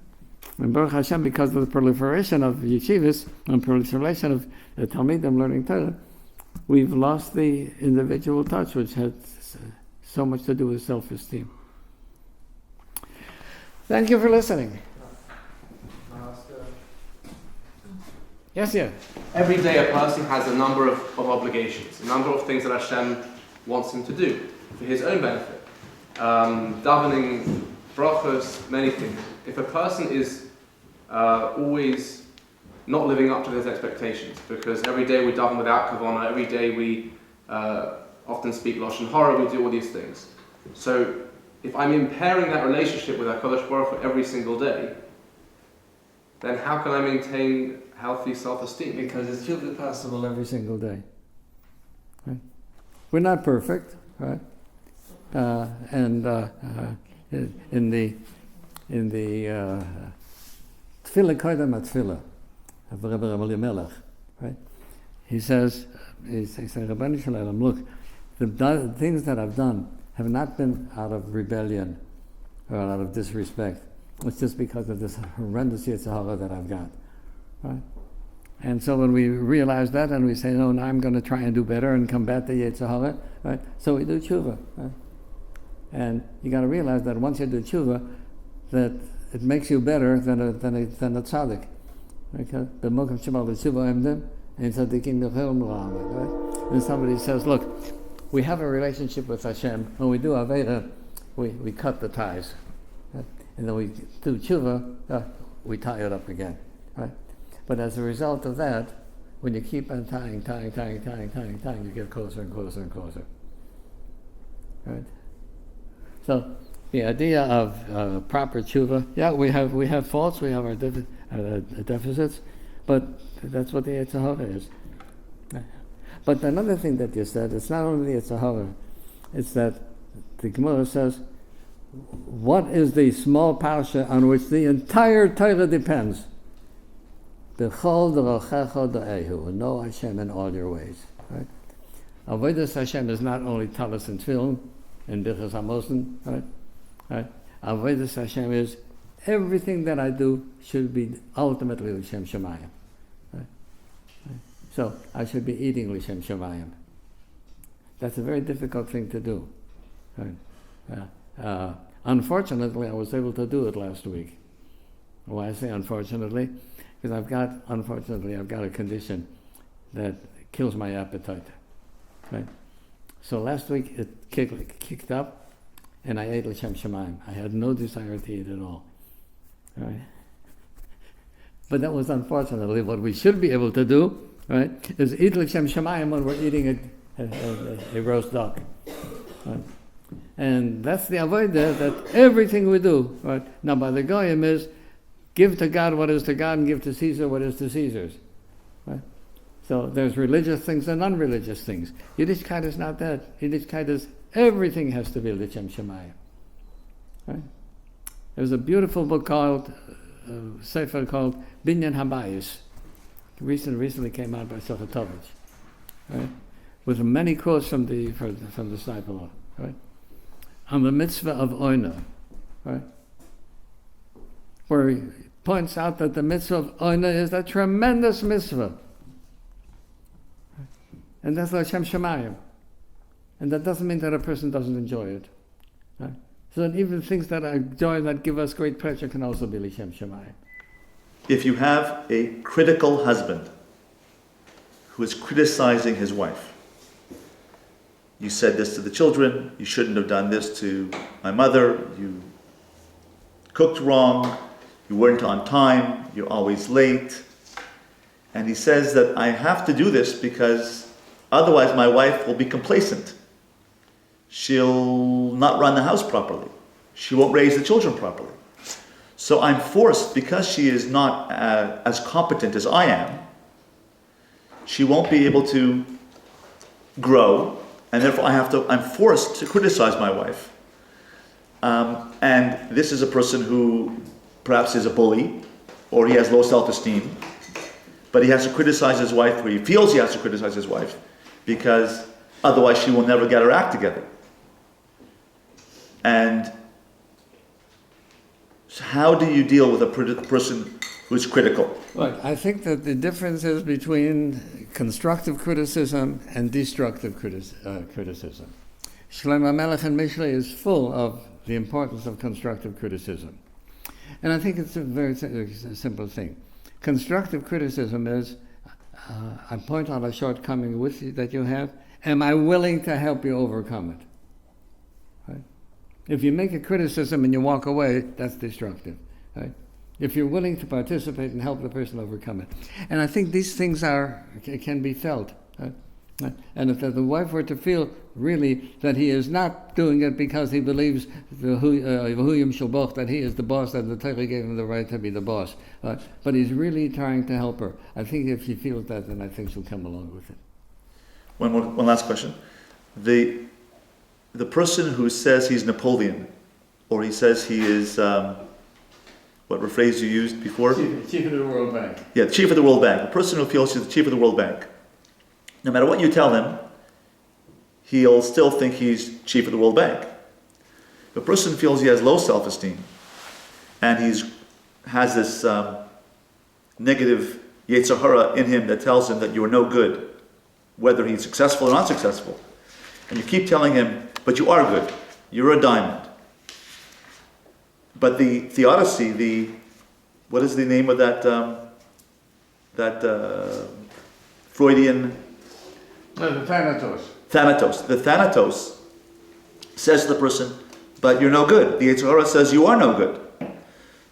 And Baruch Hashem, because of the proliferation of yeshivas and proliferation of the Talmidim learning Torah, we've lost the individual touch, which has so much to do with self-esteem. Thank you for listening. Yes, yeah. Every day a person has a number of obligations, a number of things that Hashem wants him to do for his own benefit. Davening, brachos, many things. If a person is always not living up to those expectations, because every day we daven without kavanah, every day we often speak lashon hara, we do all these things. So if I'm impairing that relationship with HaKadosh Baruch Hu every single day, then how can I maintain healthy self-esteem? Because it's truly possible every single day. Right? We're not perfect, right? In the Tefillah Koydem HaTefillah of Rebbe Ramali Melech, right? He says, Rabbanu Shalom, look, the things that I've done have not been out of rebellion or out of disrespect. It's just because of this horrendous Yetzer Hara that I've got, right? And so when we realize that and we say, no, now I'm going to try and do better and combat the Yetzer Hara, right? So we do tshuva, right? And you got to realize that once you do tshuva, that it makes you better than a tzaddik. Because the Mokum Shemal Tshuva Emdim and Tzaddikim Yochel Muhammad, right? And somebody says, look, we have a relationship with Hashem. When we do Avera, we cut the ties. Right? And then we do tshuva, we tie it up again, right? But as a result of that, when you keep on tying, you get closer and closer and closer. Right? So the idea of proper tshuva, we have faults, we have our deficits, but that's what the Yetzer Hara is. But another thing that you said, it's not only the Yetzer Hara, it's that the Gemara says, what is the small parsha on which the entire Torah depends? B'chol d'rochecha d'ehu, know Hashem in all your ways. Right? Avodas Hashem is not only talis and tefillin and birchas hamosen, right? Avodas Hashem is everything that I do should be ultimately l'shem shemayim. Right? So I should be eating l'shem shemayim. That's a very difficult thing to do. Right? Unfortunately, I was able to do it last week. Why I say unfortunately? Because I've got a condition that kills my appetite. Right? So last week it kicked up, and I ate l'shem shemayim. I had no desire to eat at all. Right? But that was unfortunately what we should be able to do. Right? Is eat l'shem shemayim when we're eating a roast duck. Right? And that's the avodah that everything we do. Right? Now by the goyim is give to God what is to God and give to Caesar what is to Caesar's. Right? So there's religious things and unreligious things. Yiddishkeit is not that. Yiddishkeit is everything has to be l'shem shemayim. Right? There's a beautiful book called, sefer called Binyan Habayis. Recently came out by Self-Esteem, right? With many quotes from the disciple, right? On the mitzvah of oina, right? Where he points out that the mitzvah of oina is a tremendous mitzvah. And that's l'shem shemayim. And that doesn't mean that a person doesn't enjoy it. Right? So that even things that are joy, that give us great pleasure, can also be Lishem Shemayim. If you have a critical husband who is criticizing his wife, you said this to the children, you shouldn't have done this to my mother, you cooked wrong, you weren't on time, you're always late. And he says that I have to do this because otherwise my wife will be complacent. She'll not run the house properly. She won't raise the children properly. So I'm forced, because she is not as competent as I am, she won't be able to grow, and therefore I'm forced to criticize my wife. And this is a person who perhaps is a bully, or he has low self-esteem, but he has to criticize his wife, or he feels he has to criticize his wife, because otherwise she will never get her act together. And how do you deal with a person who's critical? Right. I think that the difference is between constructive criticism and destructive criticism. Shlomo Melech in Mishlei is full of the importance of constructive criticism. And I think it's a very simple thing. Constructive criticism is, I point out a shortcoming with you, that you have. Am I willing to help you overcome it? Right? If you make a criticism and you walk away, that's destructive. Right? If you're willing to participate and help the person overcome it. And I think these things can be felt. Right? And if the wife were to feel really that he is not doing it because he believes that he is the boss, that the Torah gave him the right to be the boss, but he's really trying to help her, I think if she feels that, then I think she'll come along with it. One last question. The person who says he's Napoleon, or he says he is, what phrase you used before? Chief of the World Bank. Yeah, chief of the World Bank. The person who feels he's the chief of the World Bank, no matter what you tell him, he'll still think he's chief of the World Bank. If a person feels he has low self-esteem, and has this negative Yetzer Hara in him that tells him that you are no good, whether he's successful or not successful, and you keep telling him, but you are good, you're a diamond. But the theodicy, what is the name of that Freudian? No, the Thanatos. Thanatos. The Thanatos says to the person, but you're no good. The Yetzer Hara says you are no good.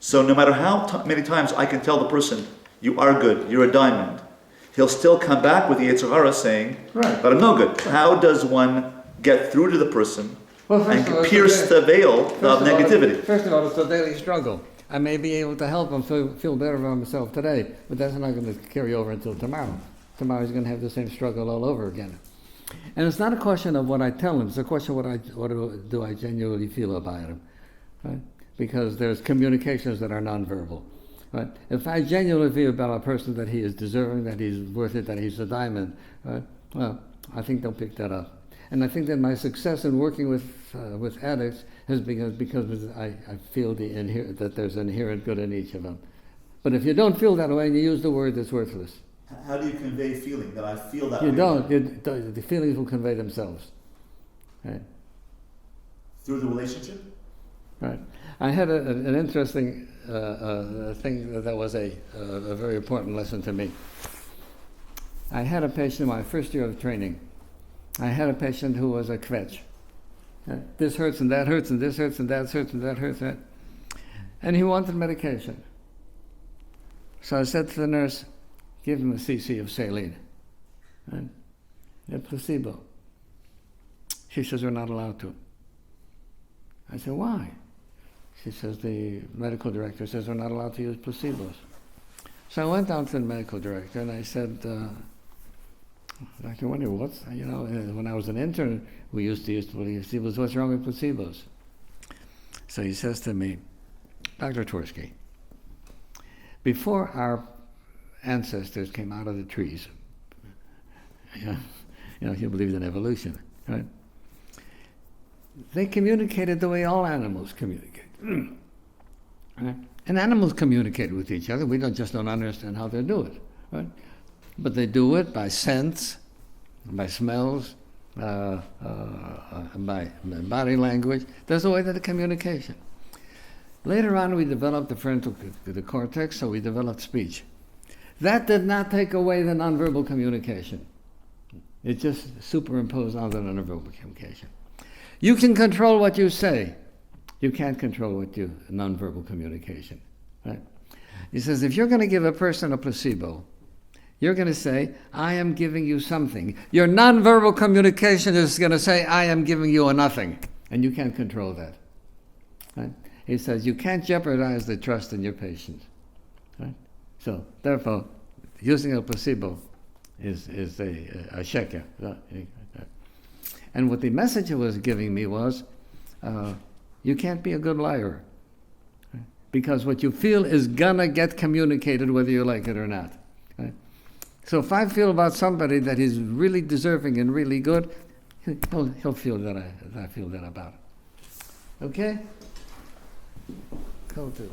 So no matter how many times I can tell the person, you are good, you're a diamond, he'll still come back with the Yetzer Hara saying, right, but I'm no good. How does one get through to the person and pierce the veil of negativity? First of all, it's a daily struggle. I may be able to help him feel better about himself today, but that's not going to carry over until tomorrow. Tomorrow he's going to have the same struggle all over again. And it's not a question of what I tell him, it's a question of what do I genuinely feel about him. Right? Because there's communications that are nonverbal. Right? If I genuinely feel about a person that he is deserving, that he's worth it, that he's a diamond, right? Well, I think they'll pick that up. And I think that my success in working with addicts has been because I feel that there's inherent good in each of them. But if you don't feel that way and you use the word, it's worthless. How do you convey feeling that I feel that way? You don't. The feelings will convey themselves. Right? Through the relationship? Right. I had an interesting thing that was a very important lesson to me. I had a patient in my first year of training. I had a patient who was a kvetch. This hurts and that hurts and this hurts and that hurts and that hurts. And he wanted medication. So I said to the nurse, give him a cc of saline. Right? A placebo. She says, we're not allowed to. I said, why? She says, the medical director says we're not allowed to use placebos. So I went down to the medical director and I said, Dr. Winnie, when I was an intern, we used to use placebos. What's wrong with placebos? So he says to me, Dr. Twerski, before our ancestors came out of the trees, he believed in evolution, right? They communicated the way all animals communicate. Right? And animals communicate with each other. We don't understand how they do it, right? But they do it by scents, by smells, by body language. There's a way to the communication. Later on, we developed the frontal cortex, so we developed speech. That did not take away the nonverbal communication. It just superimposed on the nonverbal communication. You can control what you say. You can't control what you nonverbal communication. Right? He says, if you're going to give a person a placebo, you're going to say, I am giving you something. Your nonverbal communication is going to say, I am giving you a nothing. And you can't control that. Right? He says, you can't jeopardize the trust in your patient. Right? So, therefore, using a placebo is a sheker. And what the messenger was giving me was, you can't be a good liar. Right? Because what you feel is going to get communicated whether you like it or not. Right? So if I feel about somebody that is really deserving and really good, he'll feel that I feel that about it. Okay? Go to